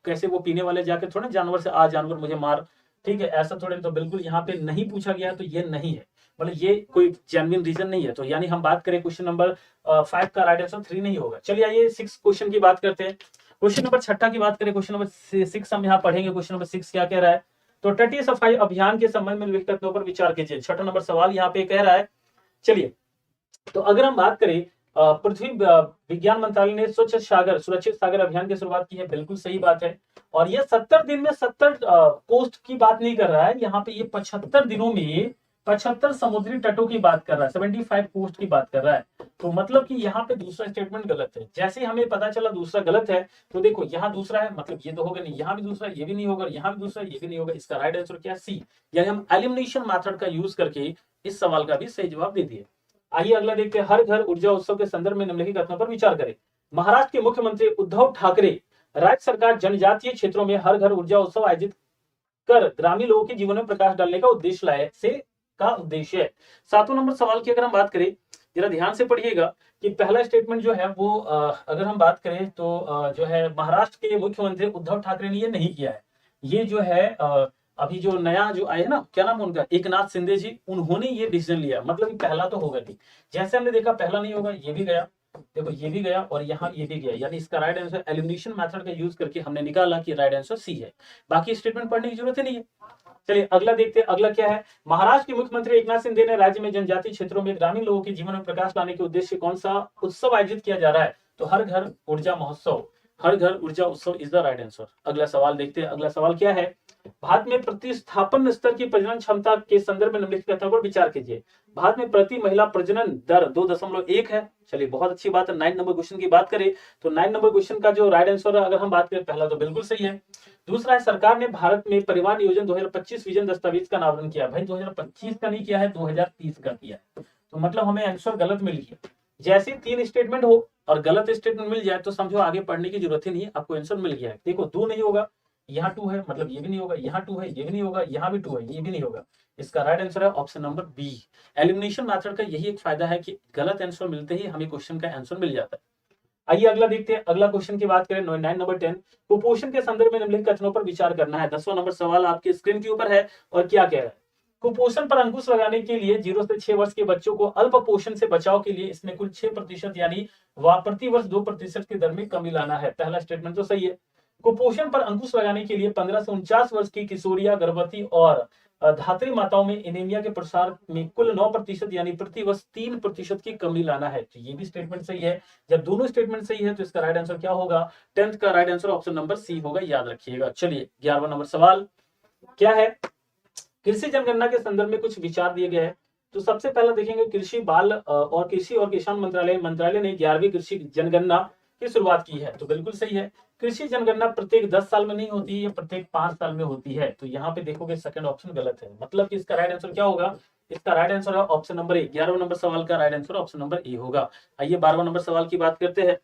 कैसे वो पीने वाले जाके थोड़े जानवर से, आ जानवर मुझे मार, ठीक है, ऐसा थोड़े। तो बिल्कुल यहाँ पे नहीं पूछा गया, तो ये नहीं है, मतलब ये कोई जेन्युइन रीजन नहीं है। तो यानी हम बात करें क्वेश्चन नंबर 5 का राइट आंसर 3 नहीं होगा। चलिए आइए 6 क्वेश्चन की बात करते हैं। क्वेश्चन नंबर 6 की बात करें, क्वेश्चन नंबर 6 हम यहाँ पढ़ेंगे। क्वेश्चन नंबर 6 क्या कह रहा है? तो तटीय सफाई अभियान के संबंध में निम्नलिखित तथ्यों पर विचार कीजिए। 6 नंबर सवाल यहाँ पे कह रहा है। चलिए, तो अगर हम बात करें, पृथ्वी विज्ञान मंत्रालय ने स्वच्छ सागर, सुरक्षित सागर अभियान की शुरुआत की है। बिल्कुल सही बात है। और ये 70 दिन में 70 कोस्ट की बात नहीं कर रहा है, यहाँ पे ये 75 दिनों में 75 समुद्री तटों की बात कर रहा है, 75 कोस्ट की बात कर रहा है। तो मतलब कि यहाँ पे दूसरा स्टेटमेंट गलत है। जैसे ही हमें पता चला दूसरा गलत है, तो देखो यहाँ दूसरा है, मतलब ये तो होगा नहीं, यहाँ भी दूसरा, ये भी नहीं होगा, यहाँ भी दूसरा, ये भी नहीं होगा। इसका राइट आंसर क्या? सी, यानी हम एलिमिनेशन मेथड का यूज करके इस सवाल का भी सही जवाब दे दिए। आइए अगला देखते हैं। हर घर ऊर्जा उत्सव के संदर्भ में निम्नलिखित कथनों पर विचार करें। महाराष्ट्र के मुख्यमंत्री उद्धव ठाकरे, राज्य सरकार जनजातीय क्षेत्रों में हर घर ऊर्जा उत्सव आयोजित कर ग्रामीण लोगों के जीवन में प्रकाश डालने का उद्देश्य लाए से का उद्देश्य है। 7वां नंबर सवाल की अगर हम बात करें, जरा ध्यान से पढ़िएगा कि पहला स्टेटमेंट जो है वो अगर हम बात करें तो जो है महाराष्ट्र के मुख्यमंत्री उद्धव ठाकरे ने ये नहीं किया है। ये जो है अभी जो नया जो आए ना, क्या नाम उनका, एकनाथ शिंदे जी, उन्होंने ये डिसीजन लिया। मतलब पहला तो होगा नहीं, जैसे हमने देखा पहला नहीं होगा, ये भी गया, देखो ये भी गया और यहाँ ये भी गया, यानी इसका राइट आंसर एलिमिनेशन मेथड का यूज करके हमने निकाला कि राइट आंसर सी है। बाकी स्टेटमेंट पढ़ने की जरूरत ही नहीं है। चलिए अगला देखते हैं। अगला क्या है? महाराष्ट्र के मुख्यमंत्री एकनाथ शिंदे ने राज्य में जनजातीय क्षेत्रों में ग्रामीण लोगों के जीवन में प्रकाश लाने के उद्देश्य कौन सा उत्सव आयोजित किया जा रहा है? तो हर घर ऊर्जा महोत्सव, हर घर ऊर्जा उत्सव इज द राइट आंसर। अगला सवाल देखते हैं। अगला सवाल क्या है? भारत में प्रतिस्थापन स्तर की प्रजनन क्षमता के संदर्भ में निम्नलिखित कथनों पर विचार कीजिए। भारत में प्रति महिला प्रजनन दर 2.1 है। चलिए बहुत अच्छी बात है। 9 नंबर क्वेश्चन की बात करें तो 9 नंबर क्वेश्चन का जो राइट आंसर है, अगर हम बात करें, पहला तो बिल्कुल सही है। दूसरा है, सरकार ने भारत में परिवहन नियोजन 2025 विजन दस्तावेज का अनावरण किया। भाई 2025 का नहीं किया है, 2030 का किया है। तो मतलब हमें आंसर गलत मिल गया। जैसे 3 स्टेटमेंट हो और गलत स्टेटमेंट मिल जाए तो समझो आगे पढ़ने की जरूरत ही नहीं है, आपको आंसर मिल गया है। देखो 2 नहीं होगा, यहाँ 2 है, मतलब ये भी नहीं होगा, यहाँ 2 है, ये भी नहीं होगा, यहाँ भी 2 है, ये भी नहीं होगा। इसका राइट आंसर है option number B. Elimination method का यही एक फायदा है कि गलत आंसर मिलते ही हमें क्वेश्चन का आंसर मिल जाता है। आइए अगला देखते हैं। अगला क्वेश्चन की बात करें, 9 नंबर 10, कुपोषण के संदर्भ में निम्नलिखित कथनों पर विचार करना है। 10वां नंबर सवाल आपके स्क्रीन के ऊपर है और क्या कह रहा है? कुपोषण पर अंकुश लगाने के लिए 0 से 6 वर्ष के बच्चों को अल्प पोषण से बचाव के लिए इसमें कुल 6% यानी प्रति वर्ष 2% की दर में कमी लाना है। पहला स्टेटमेंट तो सही है। कुपोषण पर अंकुश लगाने के लिए 15 से 49 वर्ष की किशोरियां, गर्भवती और धात्री माताओं में एनीमिया के प्रसार में कुल 9% यानी प्रति वर्ष 3% की कमी लाना है। तो ये भी स्टेटमेंट सही है। जब दोनों स्टेटमेंट सही है तो इसका राइट आंसर क्या होगा? 10th का right answer option number C होगा, याद रखिएगा। चलिए 11वां नंबर सवाल क्या है? कृषि जनगणना के संदर्भ में कुछ विचार दिए गए हैं। तो सबसे पहला देखेंगे, कृषि और किसान मंत्रालय ने 11वीं कृषि जनगणना की शुरुआत की है। तो बिल्कुल सही है। कृषि जनगणना प्रत्येक 10 साल में नहीं होती है, प्रत्येक 5 साल में होती है। तो यहाँ पे देखोगे सेकंड ऑप्शन गलत है, मतलब कि इसका राइट आंसर क्या होगा, इसका राइट आंसर है ऑप्शन नंबर ए। 11वें नंबर सवाल का right answer option number A होगा। आइए 12वें नंबर सवाल की बात करते हैं।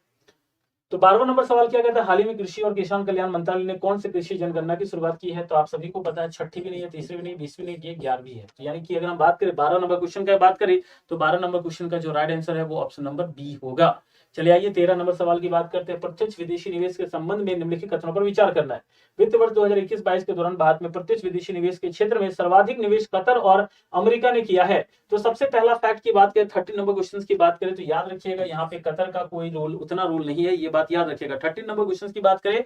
तो 12वां नंबर सवाल क्या कहता है, हाल ही में कृषि और किसान कल्याण मंत्रालय ने कौन से कृषि जनगणना की शुरुआत की है। तो आप सभी को पता है, छठी भी नहीं है, तीसरी भी नहीं, 20वीं नहीं, ये 11वीं है। तो यानी कि अगर हम बात करें 12 नंबर क्वेश्चन का बात करें, तो 12 नंबर क्वेश्चन का जो राइट आंसर है वो ऑप्शन नंबर बी होगा। चलिए आइए 13 नंबर सवाल की बात करते हैं। प्रत्यक्ष विदेशी निवेश के संबंध में निम्नलिखित कथनों पर विचार करना है। वित्त वर्ष 2021-22 के दौरान भारत में प्रत्यक्ष विदेशी निवेश के क्षेत्र में सर्वाधिक निवेश कतर और अमेरिका ने किया है। तो सबसे पहला फैक्ट की बात करें, 30 नंबर क्वेश्चन की बात करें, तो याद रखिएगा यहाँ पे कतर का कोई रोल, उतना रोल नहीं है, ये बात याद रखिएगा। 30 नंबर क्वेश्चन की बात करें,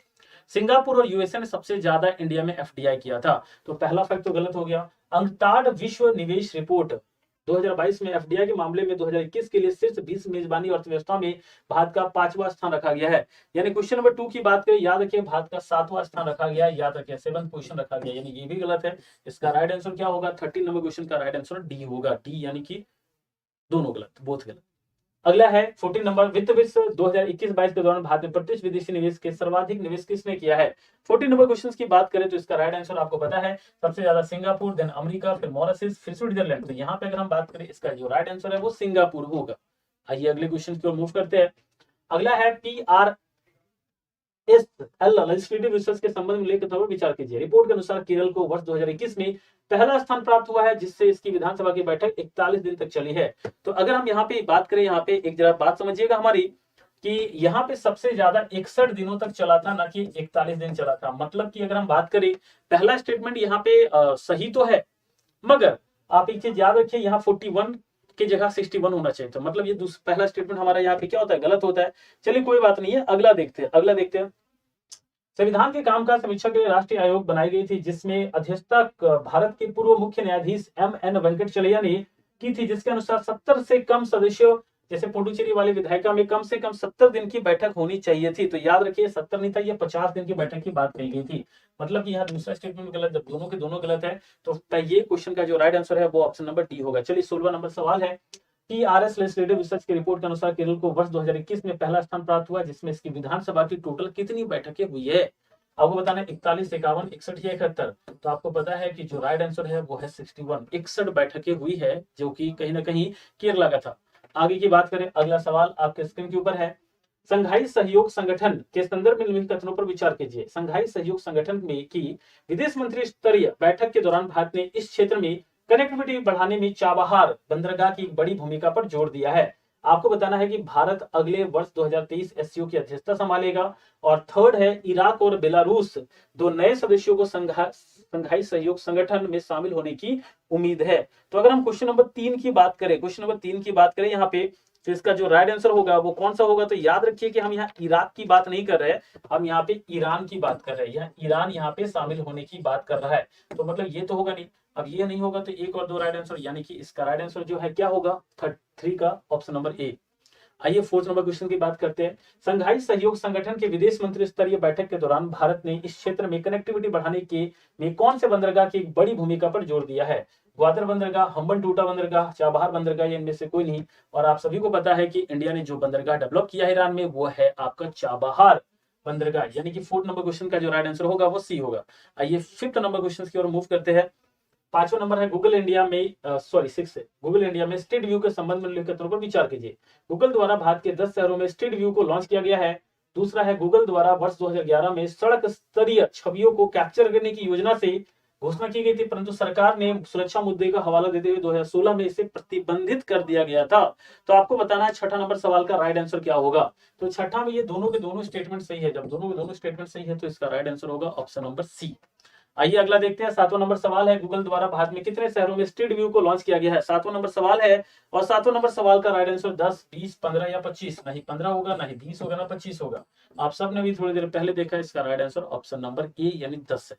सिंगापुर और यूएसए ने सबसे ज्यादा इंडिया में एफडीआई किया था। तो पहला फैक्ट तो गलत हो गया। अंकटाड विश्व निवेश रिपोर्ट 2022 में एफडीआई के मामले में 2021 के लिए शीर्ष 20 मेजबानी अर्थव्यवस्था में भारत का 5वां स्थान रखा गया है। यानी क्वेश्चन नंबर 2 की बात करें, याद रखिए भारत का 7वां स्थान रखा गया है, याद रखिए 7th पोजीशन रखा गया, यानी ये भी गलत है। इसका राइट आंसर क्या होगा, 13 नंबर क्वेश्चन का राइट आंसर डी होगा। डी यानी कि दोनों गलत, बोथ गलत। अगला है 14 नंबर, वित्त वर्ष 2021-22 के दौरान भारत में प्रत्यक्ष विदेशी निवेश के सर्वाधिक निवेश किसने किया है। 14 नंबर क्वेश्चन की बात करें तो इसका राइट आंसर आपको पता है, सबसे ज्यादा सिंगापुर, देन अमेरिका, फिर मॉरिशस, फिर स्विट्जरलैंड। तो यहाँ पे अगर हम बात करें, इसका जो राइट आंसर है वो सिंगापुर होगा। आइए अगले क्वेश्चन की ओर मूव करते हैं। अगला है PRSL लेजिस्लेटिव रिसर्च के संबंध में लेकर विचार कीजिए। रिपोर्ट के अनुसार केरल को वर्ष 2021 में पहला स्थान प्राप्त हुआ है, जिससे इसकी विधानसभा की बैठक 41 दिन तक चली है। तो अगर हम यहाँ पे बात करें, यहाँ पे एक जरा बात समझिएगा हमारी, कि यहाँ पे सबसे ज्यादा 61 दिनों तक चला था, ना कि 41 दिन चला था। मतलब कि अगर हम बात करें, पहला स्टेटमेंट यहाँ पे सही तो है, मगर आप एक चीज याद रखिए, यहाँ 41 की जगह 61 होना चाहिए। तो मतलब ये पहला स्टेटमेंट हमारा यहाँ पे क्या होता है, गलत होता है। चलिए कोई बात नहीं है, अगला देखते हैं। संविधान के कामकाज समीक्षा के लिए राष्ट्रीय आयोग बनाई गई थी, जिसमें अध्यक्षता भारत के पूर्व मुख्य न्यायाधीश MN वेंकटचलैया ने की थी, जिसके अनुसार 70 से कम सदस्यों, जैसे पुडुचेरी वाली विधायिका में कम से कम 70 दिन की बैठक होनी चाहिए थी। तो याद रखिए 70 नहीं था, ये 50 दिन की बैठक की बात कही गई थी। मतलब कि यहाँ दूसरा स्टेटमेंट गलत, जब दोनों के दोनों गलत है, तो ये क्वेश्चन का जो राइट आंसर है वो ऑप्शन नंबर डी होगा। चलिए 16वां नंबर सवाल है। PRS लेजिस्लेटिव रिसर्च की रिपोर्ट के अनुसार केरल को वर्ष 2021 में पहला स्थान प्राप्त हुआ, जिसमें इसकी विधानसभा की टोटल कितनी बैठकें हुई है। आपको बताना है 41, 51, 61 या 71। तो आपको पता है कि जो राइट आंसर है वो है 61, 61 बैठकें हुई है, जो कि कहीं ना कहीं केरला का था। आगे की बात करें, अगला सवाल आपके स्क्रीन के ऊपर है। संघाई सहयोग संगठन के संदर्भ में निम्नलिखित कथनों पर विचार कीजिए। संघाई सहयोग संगठन में की विदेश मंत्री स्तरीय बैठक के दौरान भारत ने इस क्षेत्र में कनेक्टिविटी बढ़ाने में चाबहार बंदरगाह की बड़ी भूमिका पर जोर दिया है। आपको बताना है कि भारत अगले वर्ष 2023 एससीओ की अध्यक्षता संभालेगा। और थर्ड है, इराक और बेलारूस, दो नए सदस्यों को संघाई सहयोग संगठन में शामिल होने की उम्मीद है। तो अगर हम क्वेश्चन नंबर 3 की बात करें, यहाँ पे, तो इसका जो राइट आंसर होगा वो कौन सा होगा। तो याद रखिए कि हम यहाँ इराक की बात नहीं कर रहे हैं, हम यहाँ पे ईरान की बात कर रहे हैं। ईरान यहाँ पे शामिल होने की बात कर रहा है, तो मतलब ये तो होगा नहीं। अब ये नहीं होगा तो एक और दो राइट आंसर, यानी कि इसका राइट आंसर जो है क्या होगा, 3 का ऑप्शन नंबर ए। आइए 4th नंबर क्वेश्चन की बात करते हैं। संघाई सहयोग संगठन के विदेश मंत्री स्तरीय बैठक के दौरान भारत ने इस क्षेत्र में कनेक्टिविटी बढ़ाने के में कौन से बंदरगाह की बड़ी भूमिका पर जोर दिया है। ग्वादर बंदरगाह, हम्बनटोटा बंदरगाह, चाबहार बंदरगाह, या इनमें से कोई नहीं। और आप सभी को पता है कि इंडिया ने जो बंदरगाह डेवलप किया है ईरान में, वो है आपका चाबहार बंदरगाह। यानी कि 4th नंबर क्वेश्चन का जो राइट आंसर होगा वो सी होगा। आइए 5th नंबर क्वेश्चन की ओर मूव करते हैं। 5वां नंबर है, गूगल इंडिया में 6 है, गूगल इंडिया में स्ट्रीट व्यू के संबंध में निम्नलिखित कथनों पर विचार कीजिए। गूगल द्वारा भारत के 10 शहरों में स्ट्रीट व्यू को लॉन्च किया गया है। दूसरा है, गूगल द्वारा वर्ष 2011 में सड़क स्तरीय छवियों को कैप्चर करने की योजना से घोषणा की गई थी, परंतु सरकार ने सुरक्षा मुद्दे का हवाला देते हुए 2016 में इसे प्रतिबंधित कर दिया गया था। तो आपको बताना है 6ठा नंबर सवाल का राइट आंसर क्या होगा। तो 6ठा में ये दोनों के दोनों स्टेटमेंट सही है। जब दोनों के दोनों स्टेटमेंट सही है तो इसका राइट आंसर होगा ऑप्शन नंबर सी। आइए अगला देखते हैं। 7वां नंबर सवाल है, गूगल द्वारा भारत में कितने शहरों में स्ट्रीट व्यू को लॉन्च किया गया है। 7वां नंबर सवाल है, और 7वां नंबर सवाल का राइट आंसर 10, 20, 15 या 25। नहीं 15 होगा, नहीं 20 होगा, ना 25 होगा। आप सबने भी थोड़ी देर पहले देखा, इसका right answer option number A यानी 10 है।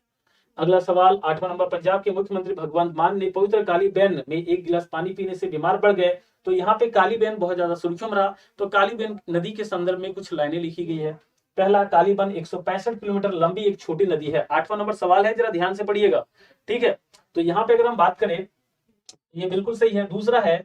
अगला सवाल 8वां नंबर, पंजाब के मुख्यमंत्री भगवंत मान ने पवित्र कालीबेन में 1 गिलास पानी पीने से बीमार पड़ गए। तो यहाँ पे कालीबेन बहुत ज्यादा सुर्खियों में रहा। तो कालीबेन नदी के संदर्भ में कुछ लाइनें लिखी गई है। पहला, कालीबन 165 किलोमीटर लंबी एक छोटी नदी है। 8वां नंबर सवाल है, जरा ध्यान से पढ़िएगा, ठीक है। तो यहाँ पे अगर हम बात करें, ये बिल्कुल सही है। दूसरा है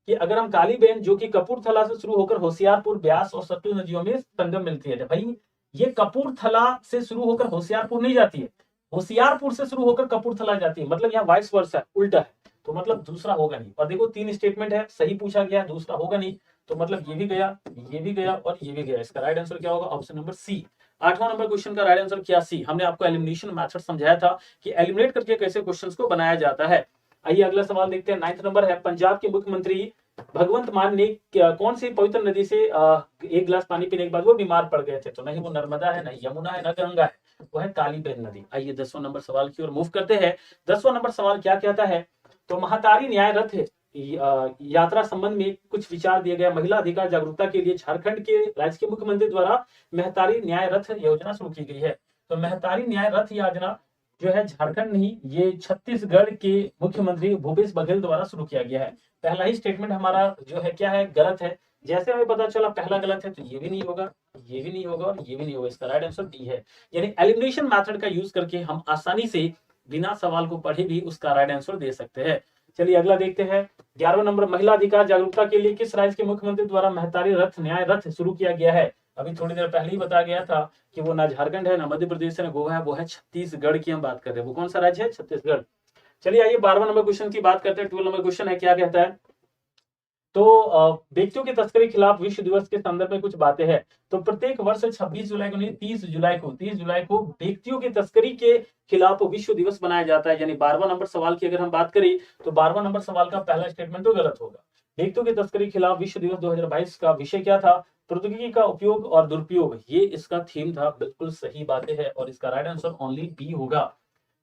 कि अगर हम कालीबेन, जो कि कपूरथला से शुरू होकर होशियारपुर, ब्यास और सतलुज नदियों में संगम मिलती है। भाई ये कपूरथला से शुरू होकर होशियारपुर नहीं जाती है, होशियारपुर से शुरू होकर कपूरथला जाती है, मतलब यहाँ वाइस वर्सा है, उल्टा है, तो मतलब दूसरा होगा नहीं। और देखो 3 स्टेटमेंट है, सही पूछा गया, दूसरा होगा नहीं, तो मतलब ये भी गया, ये भी गया और ये भी गया। इसका राइट आंसर क्या होगा? Option number C. 8वां नंबर क्वेश्चन का राइट आंसर क्या? सी। हमने आपको एलिमिनेशन मेथड समझाया था कि एलिमिनेट करके कैसे क्वेश्चंस को बनाया जाता है। आइए अगला सवाल देखते हैं। 9th नंबर है, पंजाब के मुख्यमंत्री भगवंत मान ने कौन सी पवित्र नदी से एक गिलास पानी पीने के बाद वो बीमार पड़ गए थे? तो नहीं वो नर्मदा है, नहीं यमुना है, ना गंगा है, वो है काली बेन नदी। आइए 10वां नंबर सवाल की ओर मूव करते हैं। 10वां नंबर सवाल क्या कहता है? तो महतारी न्याय रथ यात्रा संबंध में कुछ विचार दिए गए। महिला अधिकार जागरूकता के लिए झारखंड के राज्य के मुख्यमंत्री द्वारा महतारी न्याय रथ योजना शुरू की गई है। तो महतारी न्याय रथ योजना जो है झारखंड नहीं, ये छत्तीसगढ़ के मुख्यमंत्री भूपेश बघेल द्वारा शुरू किया गया है। पहला ही स्टेटमेंट हमारा जो है क्या है? गलत है। जैसे हमें पता चला पहला गलत है, तो ये भी नहीं होगा, ये भी नहीं होगा और ये भी नहीं होगा। इसका राइट आंसर डी है। यानी एलिमिनेशन मेथड का यूज करके हम आसानी से बिना सवाल को पढ़े भी उसका राइट आंसर दे सकते हैं। चलिए अगला देखते हैं। 11वां नंबर, महिला अधिकार जागरूकता के लिए किस राज्य के मुख्यमंत्री द्वारा महतारी रथ न्याय रथ शुरू किया गया है? अभी थोड़ी देर पहले ही बताया गया था कि वो ना झारखंड है, ना मध्य प्रदेश है, ना गोवा है, वो है छत्तीसगढ़ की हम बात कर रहे हैं। वो कौन सा राज्य है? छत्तीसगढ़। चलिए आइए 12वां नंबर क्वेश्चन की बात करते हैं। 12 नंबर क्वेश्चन है, क्या कहता है? तो व्यक्तियों की तस्करी के खिलाफ विश्व दिवस के संदर्भ में कुछ बातें हैं। तो प्रत्येक वर्ष 26 जुलाई को नहीं, 30 जुलाई को व्यक्तियों की तस्करी के खिलाफ विश्व दिवस मनाया जाता है। यानी 12वां नंबर सवाल की अगर हम बात करें तो 12वां नंबर सवाल का पहला स्टेटमेंट तो गलत होगा। व्यक्तियों की तस्करी के खिलाफ विश्व दिवस 2022 का विषय क्या था? प्रौद्योगिकी का उपयोग और दुरुपयोग, ये इसका थीम था। बिल्कुल सही बातें है और इसका राइट आंसर ओनली बी होगा।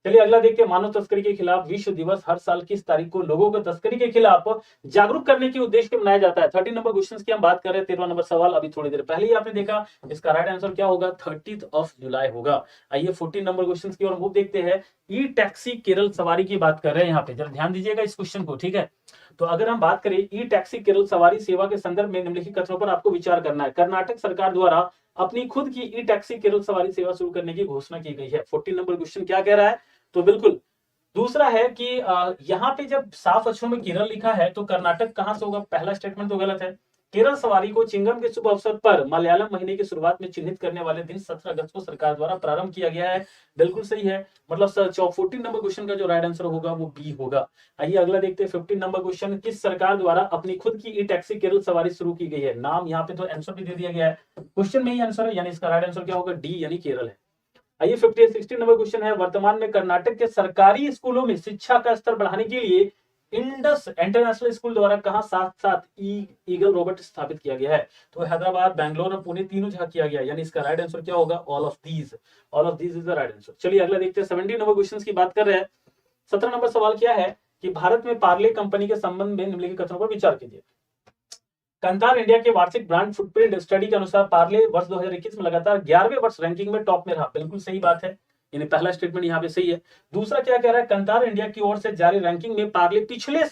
चलिए अगला देखते हैं। मानव तस्करी के खिलाफ विश्व दिवस हर साल किस तारीख को लोगों को तस्करी के खिलाफ जागरूक करने के उद्देश्य से मनाया जाता है? 13 नंबर क्वेश्चन की हम बात कर रहे हैं। 13वां नंबर सवाल अभी थोड़ी देर पहले ही आपने देखा। इसका राइट आंसर क्या होगा? 30 जुलाई होगा। आइए 14 नंबर क्वेश्चन की ओर मूव देखते हैं। ई टैक्सी केरल सवारी की बात कर रहे हैं यहाँ पे, जरा ध्यान दीजिएगा इस क्वेश्चन को, ठीक है? तो अगर हम बात करें ई टैक्सी केरल सवारी सेवा के संदर्भ में निम्नलिखित कथनों पर आपको विचार करना है। कर्नाटक सरकार द्वारा अपनी खुद की ई टैक्सी केरल सवारी सेवा शुरू करने की घोषणा की गई है। 14 नंबर क्वेश्चन क्या कह रहा है? तो बिल्कुल दूसरा है कि यहाँ पे जब साफ अक्षरों में केरल लिखा है तो कर्नाटक कहां से होगा? पहला स्टेटमेंट तो गलत है। केरल सवारी को चिंगम के शुभ अवसर पर मलयालम महीने की शुरुआत में चिन्हित करने वाले दिन 17 अगस्त को सरकार द्वारा प्रारंभ किया गया है। बिल्कुल सही है। मतलब 14 नंबर क्वेश्चन का जो राइट आंसर होगा वो बी होगा। आइए अगला देखते हैं। 15 नंबर क्वेश्चन, किस सरकार द्वारा अपनी खुद की ई टैक्सी केरल सवारी शुरू की गई है? नाम यहाँ पे तो आंसर भी दे दिया गया है, क्वेश्चन में ही आंसर है, यानी इसका राइट आंसर क्या होगा? डी यानी केरल है। आइए 16 नंबर क्वेश्चन है, वर्तमान में कर्नाटक के सरकारी स्कूलों में शिक्षा का स्तर बढ़ाने के लिए इंडस इंटरनेशनल स्कूल द्वारा कहां साथ साथ ईगल रोबोट स्थापित किया गया है? तो हैदराबाद, बैंगलोर और पुणे तीनों जगह किया गया, यानी इसका राइट आंसर क्या होगा? All of these is the right answer. चलिए अगला देखते हैं। 17 नंबर क्वेश्चन की बात कर रहे हैं। 17 नंबर सवाल क्या है कि भारत में पार्ले कंपनी के संबंध में निम्नलिखित कथनों पर विचार कीजिए। कंतार इंडिया के वार्षिक ब्रांड फुटप्रिंट स्टडी के अनुसार पार्ले वर्ष 2021 में लगातार 11वें वर्ष रैंकिंग में टॉप में रहा। बिल्कुल सही बात है, यानी पहला स्टेटमेंट यहाँ पे सही है। दूसरा क्या कह रहा है? कंतार इंडिया की ओर से जारी रैंकिंग में पार्ले पिछले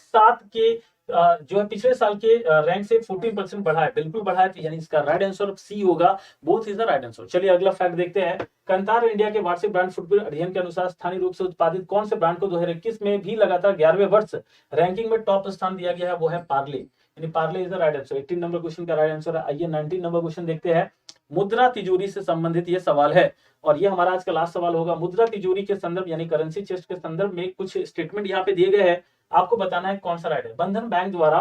साल के रैंक से 14% बढ़ा है। बिल्कुल बढ़ा है, यानी इसका राइट आंसर सी होगा। Both is the right answer. चलिए अगला फैक्ट देखते हैं। कंतार इंडिया के वार्षिक ब्रांड फुटप्रिंट अध्ययन के अनुसार स्थानीय रूप से उत्पादित कौन से ब्रांड को 2021 में भी लगातार 11वें वर्ष रैंकिंग में टॉप स्थान दिया गया है? वो है पार्ले, यानी Parle is the right answer. 18 number question का राइट आंसर है। आइए 19 नंबर क्वेश्चन देखते हैं। मुद्रा तिजोरी से संबंधित ये सवाल है और ये हमारा आज का लास्ट सवाल होगा। मुद्रा तिजोरी के संदर्भ यानी करेंसी चेस्ट के संदर्भ में कुछ स्टेटमेंट यहाँ पे दिए गए हैं, आपको बताना है कौन सा राइट है। बंधन बैंक द्वारा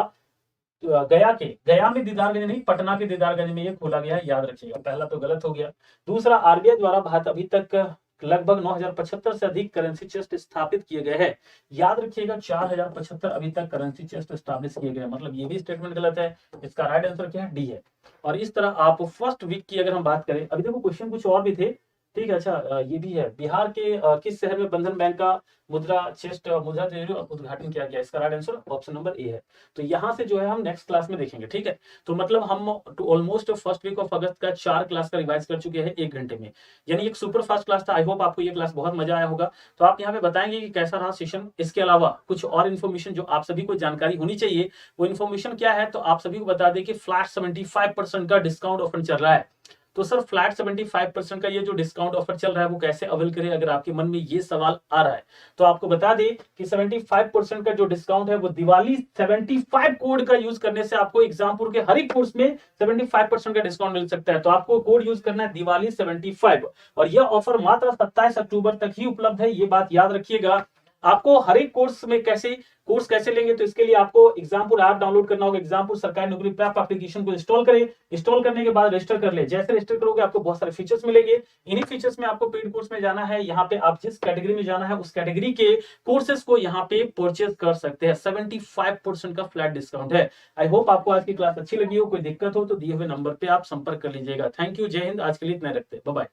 गया में दीदारगंज नहीं, पटना के दीदारगंज में ये खोला गया है, याद रखिएगा। पहला तो गलत हो गया। दूसरा, आरबीआई द्वारा भारत अभी तक लगभग 9075 से अधिक करेंसी चेस्ट स्थापित किए गए हैं, याद रखिएगा। 4075 अभी तक करेंसी चेस्ट स्टैब्लिश किए गए, मतलब ये भी स्टेटमेंट गलत है। इसका राइट आंसर क्या है? डी है। और इस तरह आप फर्स्ट वीक की अगर हम बात करें, अभी देखो क्वेश्चन कुछ और भी थे, ठीक है। अच्छा ये भी है, बिहार के किस शहर में बंधन बैंक का मुद्रा तिजोरी उद्घाटन किया गया? इसका right answer option number A है। तो यहाँ से जो है हम नेक्स्ट क्लास में देखेंगे, ठीक है। तो मतलब हम almost first week of August का 4 क्लास का रिवाइज कर चुके हैं 1 घंटे में, यानी एक सुपर फास्ट क्लास था। आई होप आपको ये क्लास बहुत मजा आया होगा। तो आप यहाँ पे बताएंगे कि कैसा रहा सेशन। इसके अलावा कुछ और इन्फॉर्मेशन जो आप सभी को जानकारी होनी चाहिए, वो इन्फॉर्मेशन क्या है, तो आप सभी को बता दें कि फ्लैट 75% का डिस्काउंट ऑफर चल रहा है। तो सर फ्लैट 75% का ये जो डिस्काउंट ऑफर चल रहा है वो कैसे अवेल करें, अगर आपके मन में ये सवाल आ रहा है तो आपको बता दें कि 75% का जो डिस्काउंट है वो दिवाली 75 कोड का यूज करने से आपको एग्जामपुर के हर एक कोर्स में 75% का डिस्काउंट मिल सकता है। तो आपको कोड यूज करना है दिवाली 75 और यह ऑफर मात्र 27 अक्टूबर तक ही उपलब्ध है, ये बात याद रखिएगा। आपको हर एक कोर्स कैसे लेंगे, तो इसके लिए आपको एग्जामपुर ऐप डाउनलोड करना होगा। एग्जामपुर सरकारी नौकरी प्राप्त एप्लीकेशन को इंस्टॉल करें, इंस्टॉल करने के बाद रजिस्टर कर ले। जैसे रजिस्टर करोगे आपको बहुत सारे फीचर्स मिलेंगे, इन्हीं फीचर्स में आपको पेड कोर्स में जाना है। यहाँ पे आप जिस कैटेगरी में जाना है उस कैटेगरी के कोर्सेज को यहाँ पे परचेज कर सकते हैं। 75% का फ्लैट डिस्काउंट है। आई होप आपको आज की क्लास अच्छी लगी हो। कोई दिक्कत हो तो दिए हुए नंबर पे आप संपर्क कर लीजिएगा। थैंक यू, जय हिंद। आज के लिए इतना रखते हैं, बाय बाय।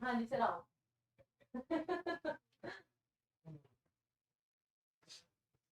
हाँ जी सर आओ।